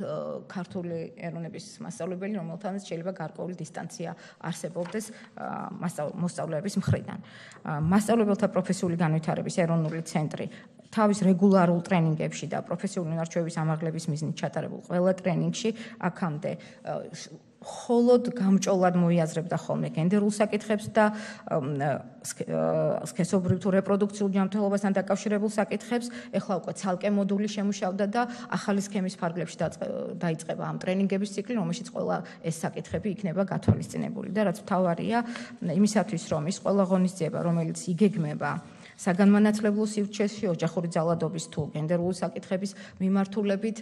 ქართული ეროვნების მასწავლებელი, რომელთანაც შეიძლება გარკვეული დისტანცია არსებობდეს მოსწავლეების მხრიდან. მასწავლებელთა პროფესიული განვითარების ეროვნული ცენტრი თავის რეგულარულ ტრენინგებში და პროფესიული უნარჩვევების ამაღლების მიზნით ჩატარებულ ყველა ტრენინგში აქამდე მხოლოდ გამჭოლად მოიაზრებდა ხოლმე გენდერულ საკითხებს და სქესობრივ თუ რეპროდუქციულ ჯანმრთელობასთან დაკავშირებულ საკითხებს. ეხლა უკვე ცალკე მოდული შემუშავდა და ახალი სქემის ფარგლებში დაიწყება ამ ტრენინგების ციკლი, რომელშიც ყველა ეს საკითხები იქნება გათვალისწინებული და რაც მთავარია იმისათვის, რომ ის ყველა ღონისძიება, რომელიც იგეგმება საგანმანათლებლო სივრცეში ოჯახური ძალადობის თუ გენდერული საკითხების მიმართულებით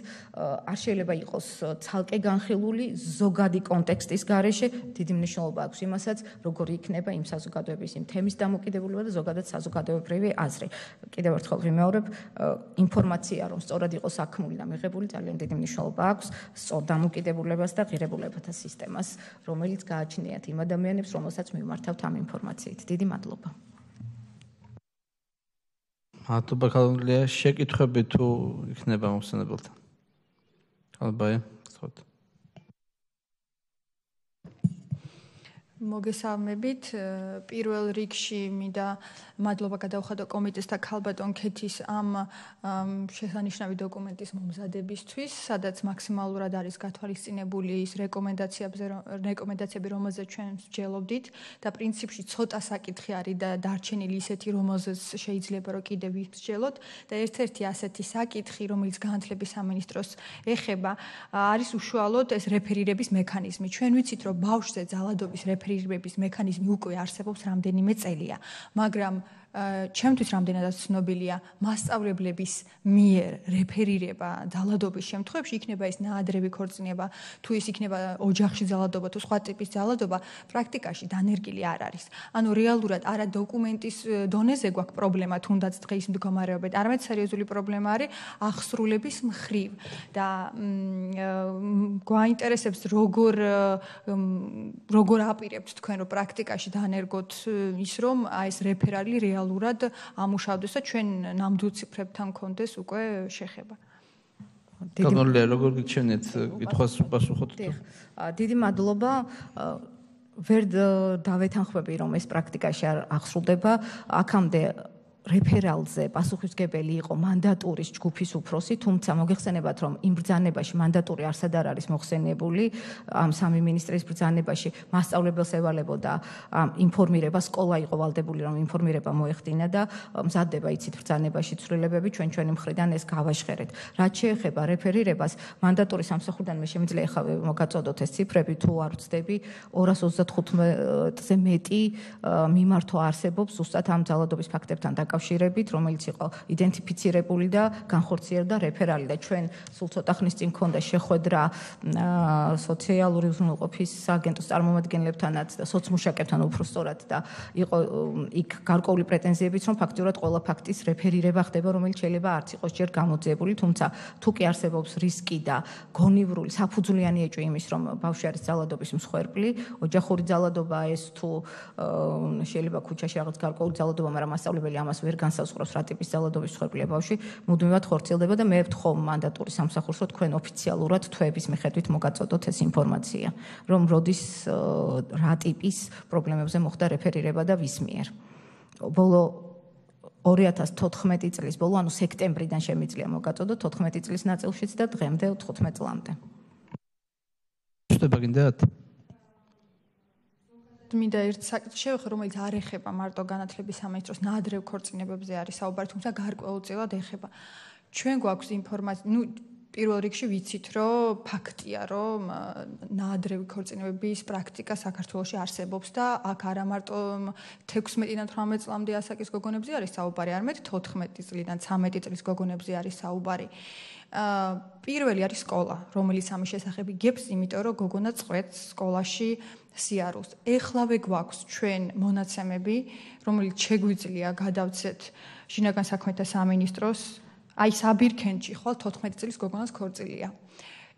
არ შეიძლება იყოს ცალკე განხილული ზოგადი კონტექსტის გარეშე. დიდი მნიშვნელობა აქვს იმასაც, როგორი იქნება იმ საზოგადოების იმ თემის დამოკიდებულება და ზოგადად საზოგადოებრივი აზრი. კიდევ ერთხელ ვიმეორებ, ინფორმაცია რომ სწორად იყოს საქმული და მიღებული, ძალიან დიდი მნიშვნელობა აქვს სწორ დამოკიდებულებას და ღირებულებათა სისტემას, რომელიც გააჩნიათ იმ ადამიანებს, რომელსაც მივმართავთ ამ ინფორმაციით. დიდი მადლობა. მადლობა ქალბატონია, შეკითხვები თუ იქნება მოხსენებელთან. ქალბატონი, გსხოთ. მოგესალმებით. პირველ რიგში მინდა მადლობა გადავხადო კომიტეტს და ქალბატონ ქეთის ამ შესანიშნავი დოკუმენტის მომზადებისთვის, სადაც მაქსიმალურად არის გათვალისწინებული ის რეკომენდაციები, რომელზეც ჩვენ ვსჯელობდით და პრინციპში ცოტა საკითხი არის და დარჩენილი ისეთი, რომელზეც შეიძლება რომ კიდევ ვსჯელოთ და ერთ-ერთი ასეთი საკითხი, რომელიც განათლების სამინისტროს ეხება, არის უშუალოდ ეს რეფერირების მექანიზმი. ჩვენ ვიცით, რომ ბავშვზე ძალადობის რეფერირების მექანიზმი უკვე არსებობს რამდენიმე წელია, მაგრამ ჩემთვის რამდენადაც ცნობილია მასწავლებლების მიერ რეფერირება ძალადობის შემთხვევებში, იქნება ეს ნაადრევი ქორწინება, თუ ის იქნება ოჯახში ძალადობა, თუ სხვა ტიპის ძალადობა, პრაქტიკაში დანერგილი არ არის. ანუ რეალურად არა დოკუმენტის დონეზე გვაქვს პრობლემა, თუნდაც დღის მდგომარეობით, არამედ სერიოზული პრობლემა არის ახსრულების მხრივ და გვაინტერესებს როგორ აპირებთ თქვენ რომ პრაქტიკაში დანერგოთ ის რომ ეს რეფერალი რეალურად ამუშავდეს და ჩვენ ნამდვილ ციფრებთან გქონდეს უკვე შეხება. გაგონლია როგორ გიჩვენეთ კითხვას უპასუხოთ? დიდი მადლობა. ვერ დავეთანხმები რომ ეს პრაქტიკაში არ ახსრულდება. აქამდე რეფერალზე პასუხისმგებელი იყო მანდატურის ჯგუფის უფროსი, თუმცა მოგეხსენებათ, რომ იმ ბრძანებაში მანდატური არსად არ არის მოხსენებული, ამ სამი მინისტრის ბრძანებაში მასწავლებელს ევალებოდა ინფორმირება, სკოლა იყო ვალდებული, რომ ინფორმირება მოეხდინა და მზადდება იცით ბრძანებაში ცვლილებები, ჩვენი მხრიდან ეს გავაშხერეთ. რაც შეეხება რეფერირებას, მანდატურის სამსახურიდან მე შემიძლია ახლა მოგაწოდოთ ეს ციფრები, თუ არ ვცდები, 235-ზე მეტი მიმართვა არსებობს ზუსტად ამ ძალადობის ფაქტებთან დაკავშირებით, რომელიც იყო იდენტიფიცირებული და განხორციელდა რეფერალი და ჩვენ სულ ცოტა ხნის წინ გქონდა შეხვედრა სოციალური უზრუნველყოფის სააგენტოს წარმომადგენლებთანაც და სოცმუშაკებთან უბრალოდ და იყო იქ გარკვეული პრეტენზიებიც, რომ ფაქტიურად ყველა ფაქტის რეფერირება ხდება, რომელიც შეიძლება არც იყოს ჯერ გამოძიებული, თუმცა თუ კი არსებობს რისკი და გონივრული საფუძვლიანი ეჭვი იმის, რომ ბავშვი არის ძალადობის მსხვერპლი, ოჯახური ძალადობა ეს თუ შეიძლება ქუჩაში რაღაც გარკვეული ძალადობა, მაგრამ მასწავლებელი ამას ვერ განსაზღვრავს რა ტიპის ძალადობის მსხვერპლია ბავშვი, მუდმივად ხორციელდება და მე ვთხოვ მანდატურის სამსახურს, რომ თქვენ ოფიციალურად თვეების მიხედვით მოგაწოდოთ ეს ინფორმაცია, რომ როდის რა ტიპის პრობლემებზე მოხდა რეფერირება და ვის მიერ. ბოლო 2014 წლის ბოლო, ანუ სექტემბრიდან შემიძლია მოგაწოდოთ 14 წლის ნაწილშიც და დღემდე 15 წლამდე. შევხვდება გინდათ? მინდა ერთ საკითხს შევეხო, რომელიც არ ეხება მარტო განათლების სამინისტროს ნაადრევ ქორწინებებზე არის საუბარი, თუმცა გარკვეულწილად ეხება. ჩვენ გვაქვს ინფორმაცია, პირველ რიგში ვიცით, რომ ფაქტია, რომ ნაადრევი ქორწინებების პრაქტიკა საქართველოში არსებობს და აქ არა მარტო 16-დან 18 წლამდე ასაკის გოგონებზე არის საუბარი, არამედ 14 წლიდან 13 წლის გოგონებზე არის საუბარი. პირველი არის სკოლა, რომელიც ამის შესახებ იგებს, იმიტომ რომ გოგონა წყვეტს სკოლაში სიარულს. ეხლავე გვაქვს ჩვენ მონაცემები, რომელიც შეგვიძლია გადავცეთ შინაგან საქმეთა სამინისტროს, აი საბირქენჩი ხვალ 14 წლის გოგონას ქორწილია.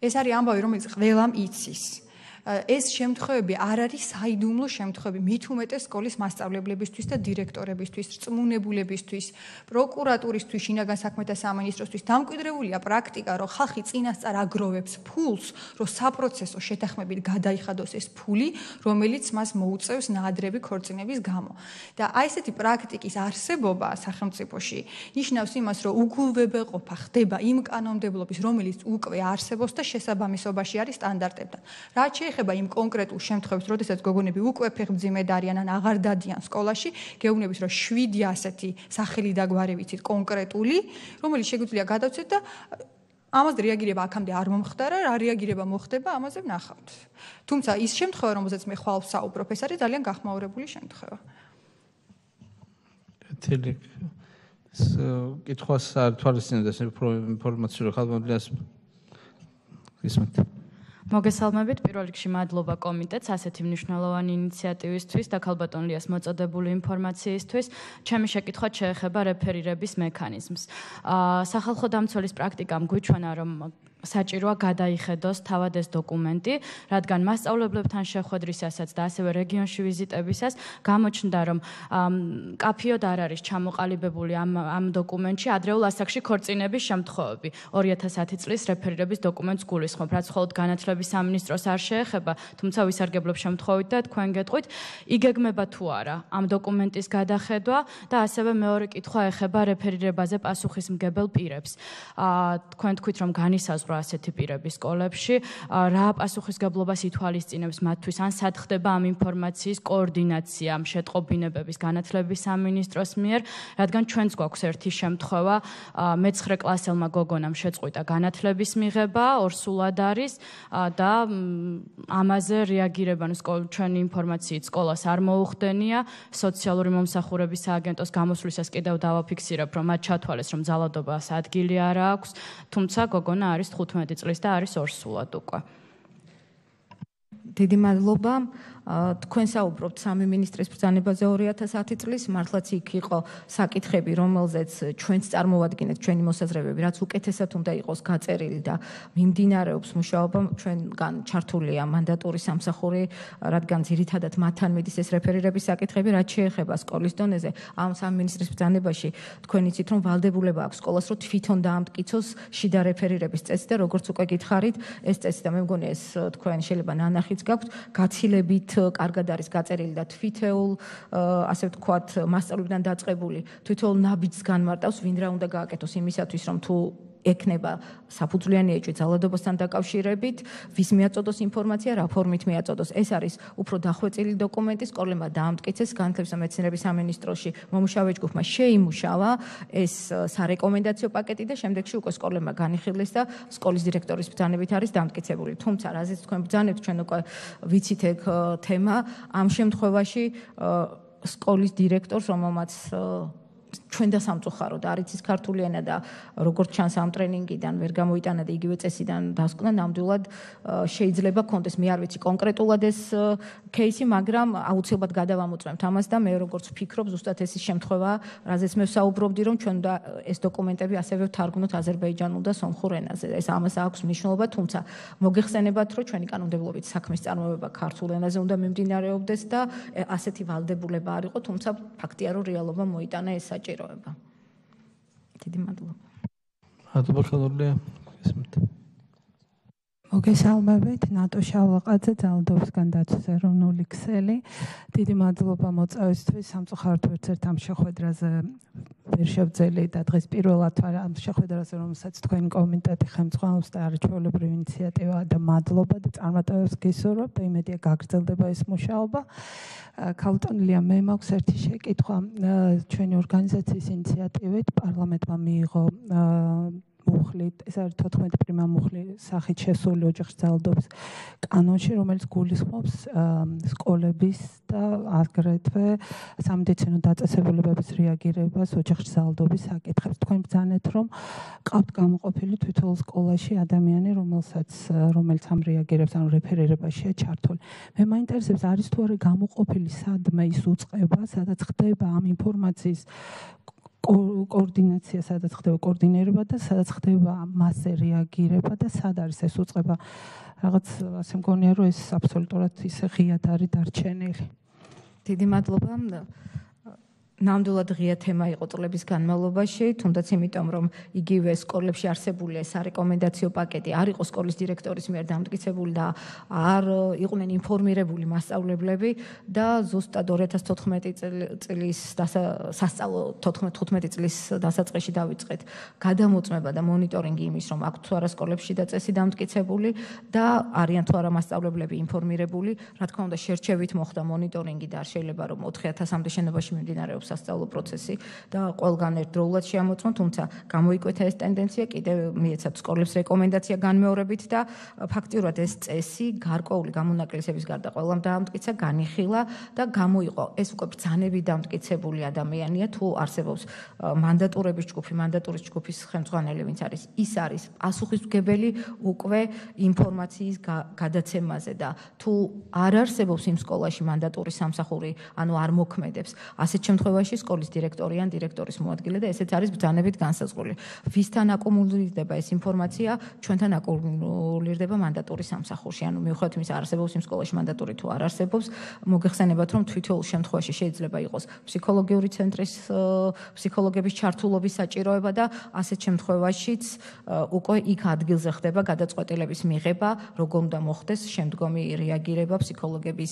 ეს არის ამბავი, რომელიც ყველამ იცის. ეს შემთხვევები არ არის საიდუმლო შემთხვევები, მით უმეტეს სკოლის მასწავლებლებისთვის და დირექტორებისთვის, რწმუნებულებისთვის, პროკურატურისთვის, შინაგან საქმეთა სამინისტროსთვის დამკვიდრებულია პრაქტიკა, რომ ხალხი წინასწარ აგროვებს ფულს, რომ საპროცესო შეთანხმებით გადაიხადოს ეს ფული, რომელიც მას მოუწევს ნაადრევი ქორწინების გამო. და აი ესეთი პრაქტიკის არსებობა სახელმწიფოში ნიშნავს იმას, რომ უგულვებელყოფა ხდება იმ კანონმდებლობის, რომელიც უკვე არსებობს და შესაბამისობაში არის სტანდარტებთან. რაც ეხება იმ კონკრეტულ შემთხვევებს, როდესაც გოგონები უკვე ფეხმძიმედ არიან ან აღარ დადიან სკოლაში, გეუბნებით, რომ 7 ასეთი სახელი და გვარი ვიცით კონკრეტული, რომელიც შეგვიძლია გადავცეთ და ამაზე რეაგირება აქამდე არ მომხდარა, რა რეაგირება მოხდება, ამაზე ვნახავთ. თუმცა ის შემთხვევა, რომელზეც მე ხვალ ვსაუბრობ, ეს არის ძალიან გახმაურებული შემთხვევა. კითხვას არ თვალისწინებდა ეს ინფორმაცია, რომ ხალხმოდგინეს ისმით. მოგესალმებით, პირველ რიგში მადლობა კომიტეტს ასეთი მნიშვნელოვანი ინიციატივისთვის და ქალბატონ ლიას მოწოდებული ინფორმაციისთვის. ჩემი შეკითხვა შეეხება რეფერირების მექანიზმს. სახალხო დამცველის პრაქტიკამ გვიჩვენა, რომ საჭიროა გადაიხედოს თავად ეს დოკუმენტი, რადგან მასწავლებლებთან შეხვედრისასაც და ასევე რეგიონში ვიზიტებისას გამოჩნდა, რომ კაფიოდ არ არის ჩამოყალიბებული ამ დოკუმენტში ადრეულ ასაკში ქორწინების შემთხვევები. 2010 წლის რეფერირების დოკუმენტს გულისხმობ, რაც მხოლოდ განათლების სამინისტროს არ შეეხება, თუმცა ვისარგებლობ შემთხვევით და თქვენ გეტყვით, იგეგმება თუ არა ამ დოკუმენტის გადახედვა და ასევე მეორე კითხვა ეხება რეფერირებაზე პასუხისმგებელ პირებს. თქვენ თქვით, რომ განისაზღვრა ასეთი პირები სკოლებში, რა პასუხისგებლობას ითვალისწინებს მათთვის, ან სად ხდება ამ ინფორმაციის კოორდინაცია შეტყობინებების განათლების სამინისტროს მიერ, რადგან ჩვენც გვაქვს ერთი შემთხვევა, მე-9 კლასელმა გოგონამ შეწყვიტა განათლების მიღება, ორსულად არის და ამაზე რეაგირება ჩვენი ინფორმაციით სკოლას არ მოუხდენია, სოციალური მომსახურების სააგენტოს გამოსვლისას კიდევ დავაფიქსირებ, რომ მათ ჩათვალეს, რომ ძალადობას ადგილი არ აქვს, თუმცა გოგონა არის 15 წლის და არის ორსულად უკვე. დიდი მადლობა. თქვენ საუბრობთ სამი მინისტრის ბრძანებაზე 2010 წლის, მართლაც იქ იყო საკითხები, რომელზეც ჩვენც წარმოვადგინეთ ჩვენი მოსაზრებები, რაც უკეთესად უნდა იყოს გაწერილი და მიმდინარეობს მუშაობა, ჩვენგან ჩართულია მანდატური სამსახური, რადგან ძირითადად მათთან მიდის ეს რეფერირების საკითხები, რაც შეეხება სკოლის დონეზე. ამ სამი მინისტრის ბრძანებაში თქვენ იცით, რომ ვალდებულება აქვს სკოლას, რომ თვითონ დაამტკიცოს შიდა რეფერირების წესი და როგორც უკვე გითხარით, ეს წესი და მე მგონი ეს თქვენ შეიძლება ნანახიც გაქვთ, გაცილებით კარგად არის გაწერილი და თვითეულ, ასე ვთქვათ, მასწავლებლებიდან დაწყებული თვითეულ ნაბიჯს განმარტავს, ვინ რა უნდა გააკეთოს იმისათვის, რომ თუ ექნება საფუძვლიანი ეჭვი ძალადობასთან დაკავშირებით, ვის მიაწოდოს ინფორმაცია, რა ფორმით მიაწოდოს. ეს არის უფრო დახვეწილი დოკუმენტი, სკოლებმა დაამტკიცეს, განათლების და მეცნიერების სამინისტროში მომუშავე ჯგუფმა შეიმუშავა ეს სარეკომენდაციო პაკეტი და შემდეგში უკვე სკოლებმა განიხილეს და სკოლის დირექტორის ბრძანებით არის დამტკიცებული. თუმცა, რაზეც თქვენ ბრძანებთ, ჩვენ უკვე ვიცით ეგ თემა, ამ შემთხვევაში სკოლის დირექტორს, რომელმაც ჩვენ და სამწუხაროდ არ იცის ქართული ენა და როგორც ჩანს ამ ტრენინგიდან ვერ გამოიტანა და იგივე წესიდან დასკვნა, ნამდვილად შეიძლება კონდეს, მე არ ვიცი კონკრეტულად ეს кейსი, მაგრამ აუცილებლად გადავამოწმებთ ამას და მე როგორც ვფიქრობ, ზუსტად ეს ის შემთხვევაა, რაზეც მე ვსაუბრობდი, რომ ჩვენ და ეს დოკუმენტები ასევე ვთარგმნოთ აზერბაიჯანულ და სომხურ ენაზე. ეს ამას აქვს მნიშვნელობა, თუმცა მოგეხსენებათ, რომ ჩვენი კანონმდებლობით საქმის წარმოება ქართულ ენაზე უნდა მიმდინარეობდეს და ასეთი ვალდებულება არ იყო, თუმცა ფაქტია, რომ რეალობა მოიტანა ეს საჭიროება. დიდი მადლობა. მადლობა ქალორია. გესმით. მოგესალმებით, ნატო შავლაყაძე, ძალადობისგან დაცვის ეროვნული ქსელი. დიდი მადლობა მოწვევისთვის, სამწუხაროდ ერთ-ერთ ამ შეხვედრაზე ვერ შევძელი და დღეს პირველად ამ შეხვედრაზე, რომელსაც თქვენი კომიტეტი ხელმძღვანელობს და არის ჩვეულებრივი ინიციატივა და მადლობა და წარმატებებს გისურვებ და იმედია გაგრძელდება ეს მუშაობა. ქალბატონია, მე მაქვს ერთი შეკითხვა. ჩვენი ორგანიზაციის ინიციატივით პარლამენტმა მიიღო მუხლით, ეს არის 14 პრიმა მუხლი სახით შესული ოჯახის ძალადობის კანონში, რომელიც გულისხმობს სკოლების და აგრეთვე სამედიცინო დაწესებულებების რეაგირებას ოჯახის ძალადობის საკითხებს. თქვენ ბრძანეთ, რომ ყავთ გამოყოფილი თითოეულ სკოლაში ადამიანი, რომელიც ამ რეაგირებს, ანუ რეფერირებაშია ჩართული. მე მაინტერესებს, არის თუ არა გამოყოფილი სადმე ის უწყება, სადაც ხდება ამ ინფორმაციის კოორდინაცია, სადაც ხდება კოორდინირება და სადაც ხდება მასზე რეაგირება და სად არის ეს უწყება. რაღაც ასე მგონია, რომ ეს აბსოლუტურად ისე ღიად არის დარჩენილი. დიდი მადლობა. ნამდვილად ღია თემა იყო წლების განმავლობაში, თუნდაც იმიტომ, რომ იგივე სკოლებში არსებული ეს სარეკომენდაციო პაკეტი არ იყო სკოლის დირექტორის მიერ დამტკიცებული და არ იყვნენ ინფორმირებული მასწავლებლები და ზუსტად 2014 წლის სასწავლო 15 წლის დასაწყისში დავიწყეთ გადამოწმება და მონიტორინგი იმის, რომ აქვს თუ არა სკოლებში და წესი დამტკიცებული და არიან თუ არა მასწავლებლები ინფორმირებული. რა თქმა უნდა, შერჩევით მოხდა მონიტორინგი და შეიძლება რომ 4000-მდე შენობაში მიმდინარეობს სასწავლო პროცესი და ყველგან ერთდროულად შეამოწმო, თუმცა გამოიკვეთა ეს ტენდენცია, კიდევ მიეცათ სკოლებს რეკომენდაცია განმეორებით და ფაქტიურად ეს წესი გარკვეული გამონაკლისების გარდა ყველამ დაამტკიცა, განიხილა და გამოიყო ეს უკვე ბრძანები დამტკიცებული ადამიანია, თუ არსებობს მანდატურების ჯგუფი, მანდატურის ჯგუფის ხელმძღვანელი, ვინც არის, ის არის პასუხისმგებელი უკვე ინფორმაციის გადაცემაზე და თუ არ არსებობს იმ სკოლაში მანდატურის სამსახური, ანუ არ მოქმედებს, ასეთ შემთხვევაში შემთხვევაში სკოლის დირექტორი ან დირექტორის მოადგილე და ესეც არის ბრძანებით განსაზღვრული. ვისთან აკუმულირდება ეს ინფორმაცია, ჩვენთან აკუმულირდება მანდატური სამსახურში. ანუ მიუხედავად იმისა, არსებობს იმ სკოლაში მანდატური თუ არ არსებობს, მოგეხსენებათ, რომ თითოეულ შემთხვევაში შეიძლება იყოს ფსიქოლოგიური ცენტრის ფსიქოლოგების ჩართულობის საჭიროება და ასეთ შემთხვევაშიც უკვე იქ ადგილზე ხდება გადაწყვეტილების მიღება, როგორ უნდა მოხდეს შემდგომი რეაგირება, ფსიქოლოგების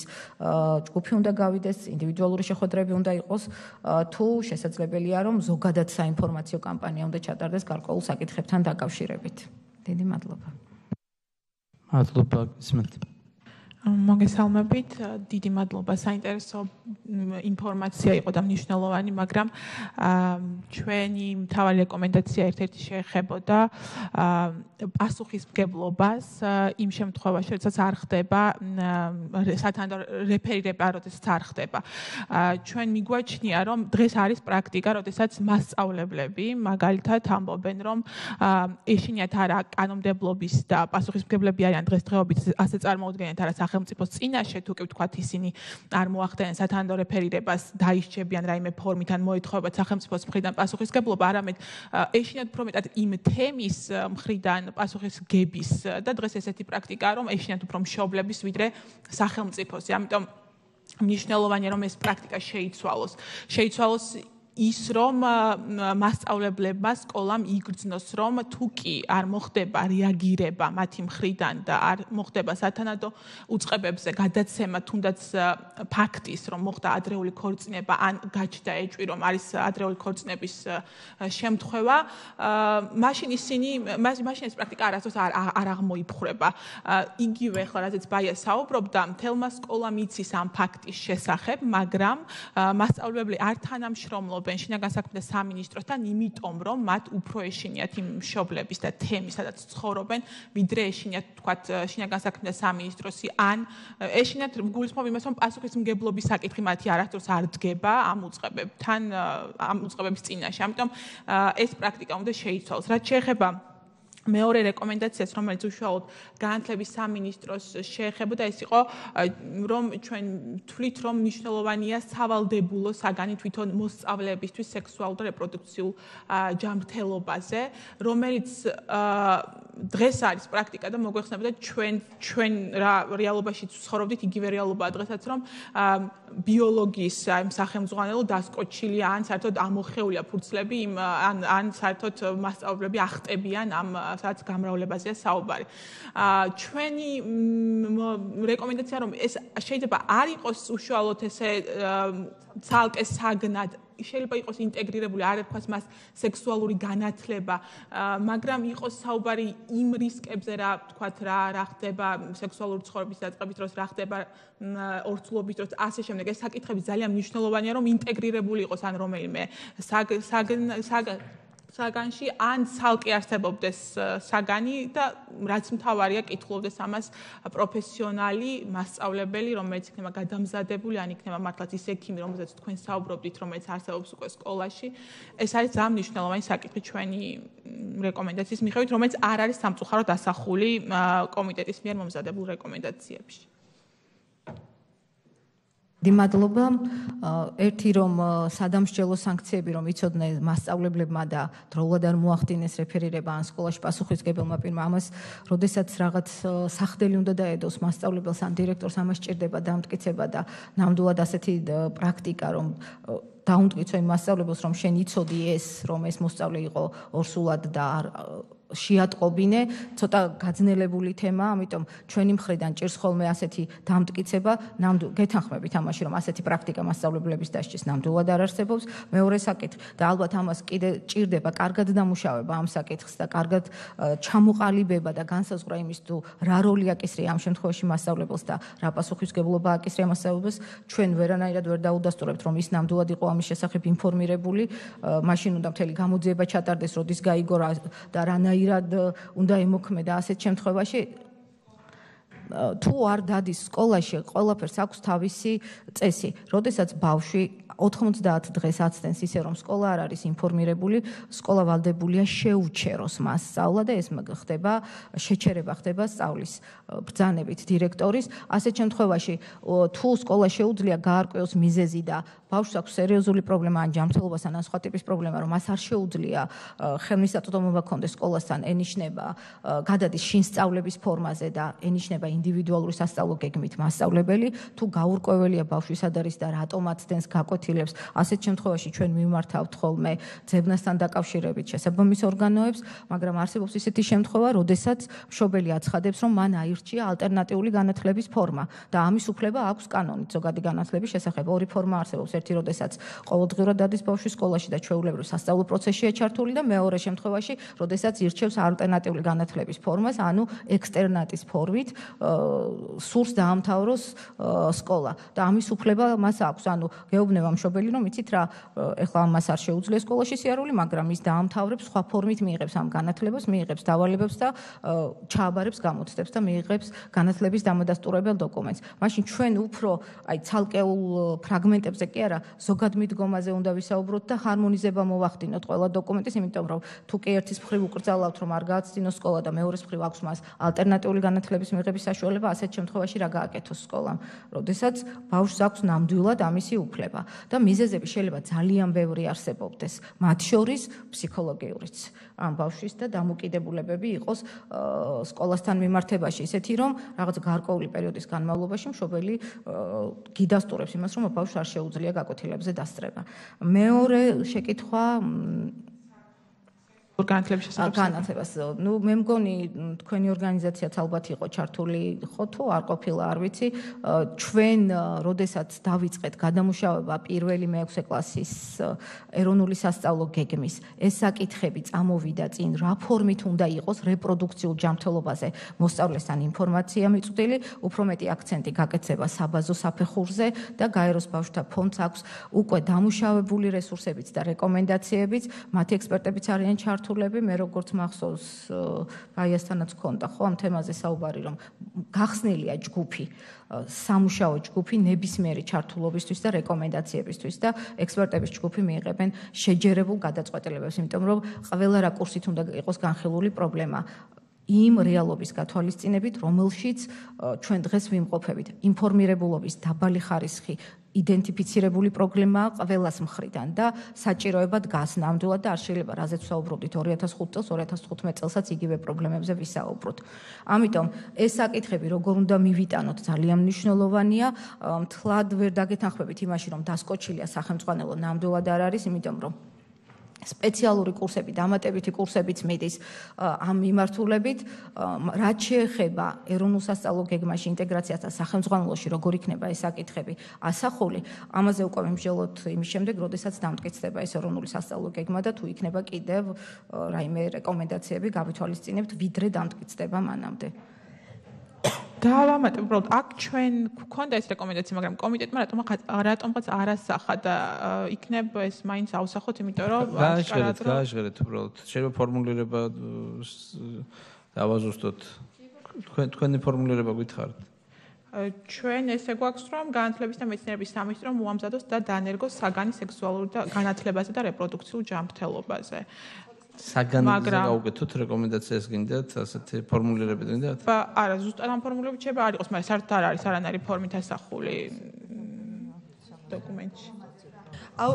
ჯგუფი უნდა გავიდეს, ინდივიდუალური შეხვედრები უნდა იყოს, თუ შესაძლებელია, რომ ზოგადად საინფორმაციო კამპანია უნდა ჩატარდეს გარკვეულ საკითხებთან დაკავშირებით. დიდი მადლობა. მადლობა, გისმენთ. მოგესალმებით, დიდი მადლობა, საინტერესო ინფორმაცია იყო და მნიშვნელოვანი, მაგრამ ჩვენი მთავარი რეკომენდაცია ერთ-ერთი შეეხებოდა პასუხისმგებლობას იმ შემთხვევაში, როდესაც არ ხდება სათანადო რეფერირება, როდესაც არ ხდება. ჩვენ მიგვაჩნია, რომ დღეს არის პრაქტიკა, როდესაც მასწავლებლები მაგალითად ამბობენ, რომ ეშინიათ არა კანონმდებლობის და პასუხისმგებლები არიან დღესდღეობით ასე წარმოუდგენიათ არა სახელმწიფოს წინაშე, თუ კი ვთქვათ ისინი არ მოახდენენ სათანადო რეფერირებას, დაისჯებიან რაიმე ფორმით ან მოეთხოვებათ სახელმწიფოს მხრიდან პასუხისმგებლობა, არამედ ეშინიათ უფრო მეტად იმ თემის მხრიდან პასუხისგების და დღეს ესეთი პრაქტიკაა, რომ ეშინიათ უფრო მშობლების ვიდრე სახელმწიფოს. ამიტომ მნიშვნელოვანია, რომ ეს პრაქტიკა შეიცვალოს. შეიცვალოს ის რომ მასწავლებლებმა სკოლამ იგრძნოს, რომ თუ კი არ მოხდება რეაგირება მათი მხრიდან და არ მოხდება სათანადო უწყებებზე გადაცემა, თუნდაც ფაქტის, რომ მოხდა ადრეული ქორწინება ან გაჩნდა ეჭვი, რომ არის ადრეული ქორწინების შემთხვევა, მაშინ ეს პრაქტიკა არასდროს არ აღმოიფხვრება. იგივე ახლა რაზეც ბაია საუბრობდა, მთელმა სკოლამ იცის ამ ფაქტის შესახებ, მაგრამ მასწავლებლები არ თანამშრომლობენ შინაგან საქმეთა სამინისტროსთან, იმიტომ რომ მათ უფრო ეშინიათ იმ მშობლების და თემის, სადაც ცხოვრობენ, ვიდრე ეშინიათ თქვათ შინაგან საქმეთა სამინისტროსი ან ეშინიათ გულისხმობ იმას, რომ პასუხისმგებლობის საკითხი მათი არასდროს არ დგება ამ უწყებებთან, ამ უწყებების წინაშე. ამიტომ ეს პრაქტიკა უნდა შეიცვალოს. რაც შეეხება მეორე რეკომენდაციას, რომელიც უშუალოდ განათლების სამინისტროს შეეხებოდა, ეს იყო, რომ ჩვენ თვლით, რომ მნიშვნელოვანია სავალდებულო საგანი თვითონ მოსწავლეებისთვის სექსუალურ და რეპროდუქციულ ჯანმრთელობაზე, რომელიც დღეს არის პრაქტიკა და მოგვეხსენებოდა ჩვენ რა რეალობაში ცხოვრობდით, იგივე რეალობაა დღესაც, რომ ბიოლოგიის სახელმძღვანელო დასკოჩილია ან საერთოდ ამოხეულია ფურცლები ან საერთოდ მასწავლებლები ახტებიან ამ სადაც გამრავლებაზეა საუბარი. ჩვენი რეკომენდაცია რომ ეს შეიძლება არ იყოს უშუალოდ ესე ცალკე საგნად, შეიძლება იყოს ინტეგრირებული, არ ეთქვას მას სექსუალური განათლება, მაგრამ იყოს საუბარი იმ რისკებზე, რა თქვათ, რა ხდება სექსუალური ცხოვრების დაწყების დროს, რა ხდება ორცულობის დროს, ასე შემდეგ. ეს საკითხები ძალიან მნიშვნელოვანია, რომ ინტეგრირებული იყოს ან რომელიმე საგანში ან ცალკე არსებობდეს საგანი და რაც მთავარია კითხულობდეს ამას პროფესიონალი მასწავლებელი, რომელიც იქნება გადამზადებული, ან იქნება მართლაც ის ექიმი, რომელზეც თქვენ საუბრობდით, რომელიც არსებობს უკვე სკოლაში. ეს არის ძალიან მნიშვნელოვანი საკითხი ჩვენი რეკომენდაციის მიხედვით, რომელიც არ არის სამწუხაროდ ასახული კომიტეტის მიერ მომზადებულ რეკომენდაციებში. მადლობა. ერთი რომ სადამსჯელო სანქციები რომ იცოდნენ მასწავლებლებმა და დროულად არ მოახდინეს რეფერირება ან სკოლაში პასუხისმგებელმა პირმა, ამას როდესაც რაღაც სახდელი უნდა დაედოს მასწავლებელს ან დირექტორს, ამას სჭირდება დამტკიცება და ნამდვილად ასეთი პრაქტიკა რომ დაუნტკიცო იმ მასწავლებელს, რომ შენ იცოდი ეს, რომ ეს მოსწავლე იყო ორსულად და არ შეატყობინე, ცოტა გაძნელებული თემაა, ამიტომ ჩვენი მხრიდან ჭირს ხოლმე ასეთი დამტკიცება, გეთანხმებით ამაში, რომ ასეთი პრაქტიკა მასწავლებლების დასჯის ნამდვილად არ არსებობს. მეორე საკითხი და ალბათ ამას კიდე ჭირდება კარგად დამუშავება ამ საკითხს და კარგად ჩამოყალიბება და განსაზღვრა იმის თუ რა როლი აკისრია ამ შემთხვევაში მასწავლებელს და რა პასუხისმგებლობა აკისრია მასწავლებელს. ჩვენ ვერანაირად ვერ დაუდასტურებთ, რომ ის ნამდვილად იყო ამის შესახებ ინფორმირებული, მაშინ უნდა მთელი გამოძიება ჩატარდეს, როდის გაიგო და რანაირად უნდა ემოქმედა ასეთ შემთხვევაში. თუ არ დადის სკოლაში, ყველაფერს აქვს თავისი წესი. როდესაც ბავშვი 90 დღეს აცდენს ისე რომ სკოლა არ არის ინფორმირებული, სკოლა ვალდებულია შეუჩეროს მას სწავლა და ეს ხდება შეჩერება ხდება სწავლის ბრძანებით დირექტორის. ასეთ შემთხვევაში თუ სკოლა შეუძლია გაარკვევოს მიზეზი და ბავშვს აქვს სერიოზული პრობლემა ან ჯანმრთელობასთან ან სხვა ტიპის პრობლემა, რომ მას არ შეუძლია ხელმისაწვდომობა კონდეს სკოლასთან, ენიშნება გადადის შინ სწავლების ფორმაზე და ენიშნება ინდივიდუალური სასწავლო გეგმით მასწავლებელი, თუ გაურკვეველია ბავშვის სად არის და რატომ აცდენს გაკვეთილებს, ასეთ შემთხვევაში ჩვენ მიმართავთ ხოლმე ძებნასთან დაკავშირებით შესაბამის ორგანოებს, მაგრამ არსებობს ისეთი შემთხვევა, როდესაც მშობელი აცხადებს, რომ მან აირჩია ალტერნატიული განათლების ფორმა და ამის უფლება აქვს კანონით ზოგადი განათლების შესახებ. ორი ფორმა არსებობს, ერთი როდესაც ყოველდღიურად დადის ბავშვი სკოლაში და ჩვეულებრივ სასწავლო პროცესშია ჩართული და მეორე შემთხვევაში, როდესაც ირჩევს ალტერნატიული განათლების ფორმას, ანუ ექსტერნატის ფორმით სურს დაამთავროს სკოლა და ამის უფლება მას აქვს. ანუ გეუბნება მშობელი, რომ იცით რა, ეხლა მას არ შეუძლია სკოლაში სიარული, მაგრამ ის დაამთავრებს სხვა ფორმით მიიღებს ამ განათლებას, მიიღებს დავალებებს და ჩააბარებს გამოცდებს და მიიღებს განათლების დამადასტურებელ დოკუმენტს. მაშინ ჩვენ უფრო ცალკეულ ფრაგმენტებზე კი არა, ზოგადმიდგომაზე უნდა ვისაუბროთ და ჰარმონიზება მოვახდინოთ ყველა დოკუმენტის, იმიტომ რომ თუ კი ერთის მხრივ უკრძალავთ, რომ არ გააცდინოს სკოლა და მეორეს მხრივ აქვს მას ალტერნატიული განათლების მიღების საშუალება, ასეთ შემთხვევაში რა გააკეთოს სკოლამ, როდესაც ბავშვს აქვს ნამდვილად ამისი უფლება და მიზეზები შეიძლება ძალიან ბევრი არსებობდეს, მათ შორის ფსიქოლოგიურიც ამ ბავშვის და დამოკიდებულებები იყოს სკოლასთან მიმართებაში, ისეთი რომ რაღაც გარკვეული პერიოდის განმავლობაში მშობელი გიდასტურებს იმას, რომ ბავშვს არ შეუძლია გაკვეთილებზე დასწრება. მეორე შეკითხვა განათლების შესახებ. განათლებას. ნუ მე მგონი თქვენი ორგანიზაციაც ალბათ იყო ჩართული, ხო თუ არ ყოფილა, არ ვიცი. ჩვენ როდესაც დავიწყეთ გადამუშავება პირველი მე-6 კლასის ეროვნული სასწავლო გეგმის, ეს საკითხები წამოვიდა წინ, რა ფორმით უნდა იყოს რეპროდუქციულ ჯანმრთელობაზე მოსწავლესთან ინფორმაცია მიწვდილი, უფრო მეტი აქცენტი გაკეთება საბაზო საფეხურზე და გაეროს ბავშვთა ფონდს აქვს უკვე დამუშავებული რესურსებიც და რეკომენდაციებიც, მათი ექსპერტებიც არიან ჩართული. მე როგორც მახსოვს ბაიასთანაც ქონდა ხო ამ თემაზე საუბარი, რომ გახსნილია ჯგუფი, სამუშაო ჯგუფი ნებისმიერი ჩართულობისთვის და რეკომენდაციებისთვის და ექსპერტების ჯგუფი მიიღებენ შეჯერებულ გადაწყვეტილებებს, იმიტომ რომ ყველა რაკურსით უნდა იყოს განხილული პრობლემა იმ რეალობის გათვალისწინებით, რომელშიც ჩვენ დღეს ვიმყოფებით. ინფორმირებულობის დაბალი ხარისხი იდენტიფიცირებული პრობლემაა ყველას მხრიდან და საჭიროება დგას ნამდვილად და არ შეიძლება რაზეც ვსაუბრობდით 2005 წელს, 2015 წელსაც იგივე პრობლემებზე ვისაუბროთ. ამიტომ ეს საკითხები როგორ უნდა მივიტანოთ ძალიან მნიშვნელოვანია. მთლად ვერ დაგეთანხმებით იმაში, რომ დასკოჩილია სახელმწიფო ნამდვილად არ არის, იმიტომ რომ სპეციალური კურსები, დამატებითი კურსებიც მიდის ამ მიმართულებით, რაც შეეხება ეროვნულ სასწავლო გეგმაში ინტეგრაციას და სახელმწიფოში როგორ იქნება ეს საკითხები ასახული, ამაზე უკვე ვიმსჯელოთ იმის შემდეგ, როდესაც დამტკიცდება ეს ეროვნული სასწავლო გეგმა და თუ იქნება კიდევ რაიმე რეკომენდაციები გავითვალისწინებთ, ვიდრე დამტკიცდება მანამდე. დავამატებ, უბრალოდ აქ ჩვენ გვქონდა ეს რეკომენდაცია, მაგრამ კომიტეტმა რატომღაც არ ასახა და იქნებ ეს მაინც ავსახოთ, იმიტომ რომ გააჟღერეთ უბრალოდ. შეიძლება ფორმულირება დავაზუსტოთ. თქვენი ფორმულირება გითხარით. ჩვენ ესე გვაქვს, რომ განათლების და მეცნიერების სამინისტრო მოამზადოს და დაანერგოს საგანი სექსუალური და განათლებაზე და რეპროდუქციულ ჯანმრთელობაზე. საგანზე გაუკეთოთ რეკომენდაციას გინდათ, ასეთი ფორმულირებით გინდათ? არა, ზუსტად ამ ფორმულირებით შეიძლება არ იყოს, მაგრამ საერთოდ არ არის არანაირი ფორმით ასახული დოკუმენტში. აუ,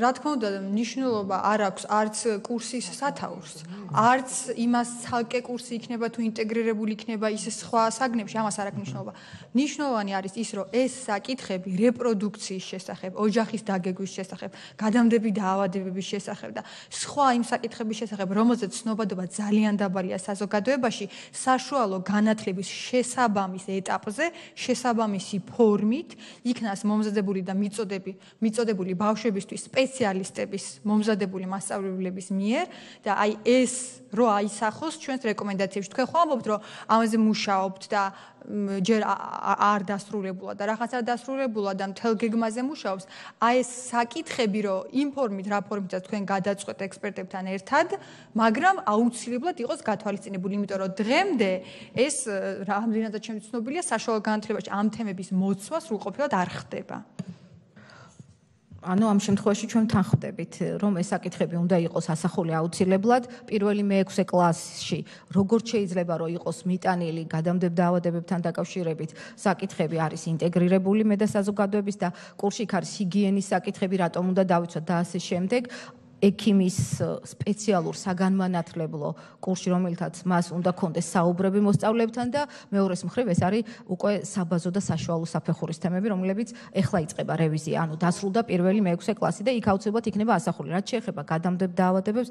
რა თქმა უნდა, მნიშვნელობა არ აქვს არც კურსის სათაურს, არც იმას ცალკე კურსი იქნება თუ ინტეგრირებული იქნება ის სხვა საგნებში, ამას არ აქვს მნიშვნელობა. მნიშვნელოვანი არის ის, რომ ეს საკითხები რეპროდუქციის შესახებ, ოჯახის დაგეგმვის შესახებ, გადამდები დაავადებების შესახებ და სხვა იმ საკითხების შესახებ, რომელზეც ცნობადობა ძალიან დაბალია საზოგადოებაში, საშუალო განათლების შესაბამის ეტაპზე, შესაბამისი ფორმით იქნას მომზადებული და მიწოდებული ბავშვებისთვის სპეციალისტების მომზადებული მასწავლებლების მიერ და აი ეს რო აისახოს ჩვენს რეკომენდაციებში. თქვენ ხო ამბობთ, რომ ამაზე მუშაობთ და ჯერ არ დასრულებულა და რაღაცა დასრულებულა და მთელ გეგმაზე მუშაობს. აი ეს საკითხები, რომ იმ ფორმით, რა ფორმითაც თქვენ გადაწყვეტ ექსპერტებთან ერთად, მაგრამ აუცილებლად იყოს გათვალისწინებული, იმიტომ რომ დღემდე ეს რამდენადაც ჩემთვის ცნობილია, საშუალო განათლებაში ამ თემების მოცვა სრულყოფილად არ ხდება. ანუ ამ შემთხვევაში ჩვენ თან ხვდებით, რომ ეს საკითხები უნდა იყოს ასახული აუცილებლად პირველი მე-6 კლასში, როგორც შეიძლება რომ იყოს მიტანილი გადამდებარე დაავადებებთან დაკავშირებით საკითხები არის ინტეგრირებული მე და საზოგადოების და კურსში არის ჰიგიენის საკითხები, რატომ უნდა დავიცვათ და ასე შემდეგ. ექიმის სპეციალურ საგანმანათლებლო კურსში, რომელთაც მას უნდა კონდეს საუბრები მოსწავლეებთან და მეორეს მხრივ ეს არის უკვე საბაზო და საშუალო საფეხურის თემები, რომლებიც ეხლა იწყება რევიზია, ანუ დასრულდა პირველი მე-6 კლასი და იქ აუცილებლად იქნება ასახული. რაც შეეხება გადამდებარე დაავადებებს,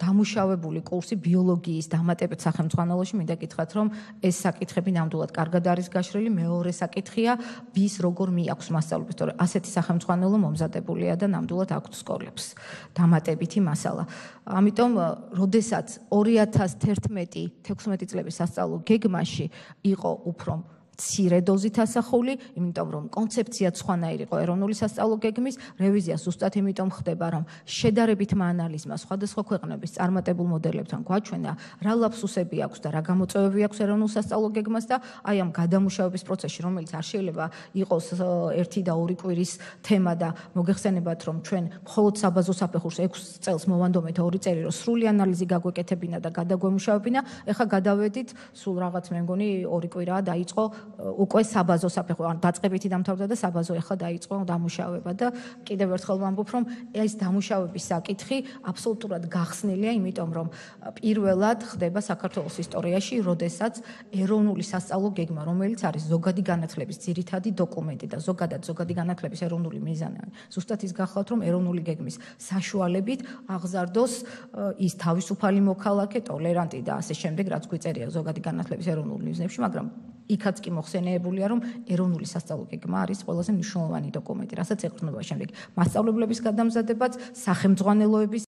დამუშავებული კურსი ბიოლოგიის დამატებით სახელმძღვანელოში, მინდა გითხრათ, რომ ეს საკითხები ნამდვილად კარგად არის გაშლილი. მეორე საკითხია, ვის როგორ მიაქვს მასწავლებლებს, თორე ასეთი სახელმძღვანელო მომზადებულია და ნამდვილად აქვთ სკოლებს. დამატებითი მასალა. ამიტომ, როდესაც 2011-16 წლების სასწავლო გეგმაში იყო უფრო მცირე დოზით ასახული, იმიტომ რომ კონცეფცია სხვანაირი იყო ეროვნული სასწავლო გეგმის, რევიზია ზუსტად იმიტომ ხდება, რომ შედარებითმა ანალიზმა სხვადასხვა ქვეყნების წარმატებულ მოდელებთან გვაჩვენა, რა ლაფსუსები აქვს და რა გამოწვევები აქვს ეროვნულ სასწავლო გეგმას და აი ამ გადამუშავების პროცესში, რომელიც არ შეიძლება იყოს 1 და 2 კვირის თემა და მოგეხსენებათ, რომ ჩვენ მხოლოდ საბაზო საფეხურს 6 წელს მოვანდომეთ 2 წელი, რომ სრული ანალიზი გაგვეკეთებინა და გადაგვემუშავებინა, ეხლა გადავედით, სულ რაღაც მე მგონი 2 კვირაა დაიწყო უკვე საბაზო საფეხური, ან დაწყებითი დამთავრდა და საბაზო ეხლა დაიწყო დამუშავება და კიდევ ერთხელ ვამბობ, რომ ეს დამუშავების საკითხი აბსოლუტურად გახსნილია, იმიტომ რომ პირველად ხდება საქართველოს ისტორიაში, როდესაც ეროვნული სასწავლო გეგმა, რომელიც არის ზოგადი განათლების ძირითადი დოკუმენტი და ზოგადი განათლების ეროვნული მიზანი, ზუსტად ის გახლავთ, რომ ეროვნული გეგმის საშუალებით აღზარდოს ის თავისუფალი მოქალაქე, ტოლერანტი და ასე შემდეგ, რაც გვიწერია ზოგადი განათლების ეროვნულ მიზნებში, მაგრამ იქაც კი მოხსენიებულია, რომ ეროვნული სასწავლო გეგმა არის ყველაზე მნიშვნელოვანი დოკუმენტი, რასაც ეყრდნობა შემდეგ მასწავლებლების გადამზადებაც, სახელმძღვანელოების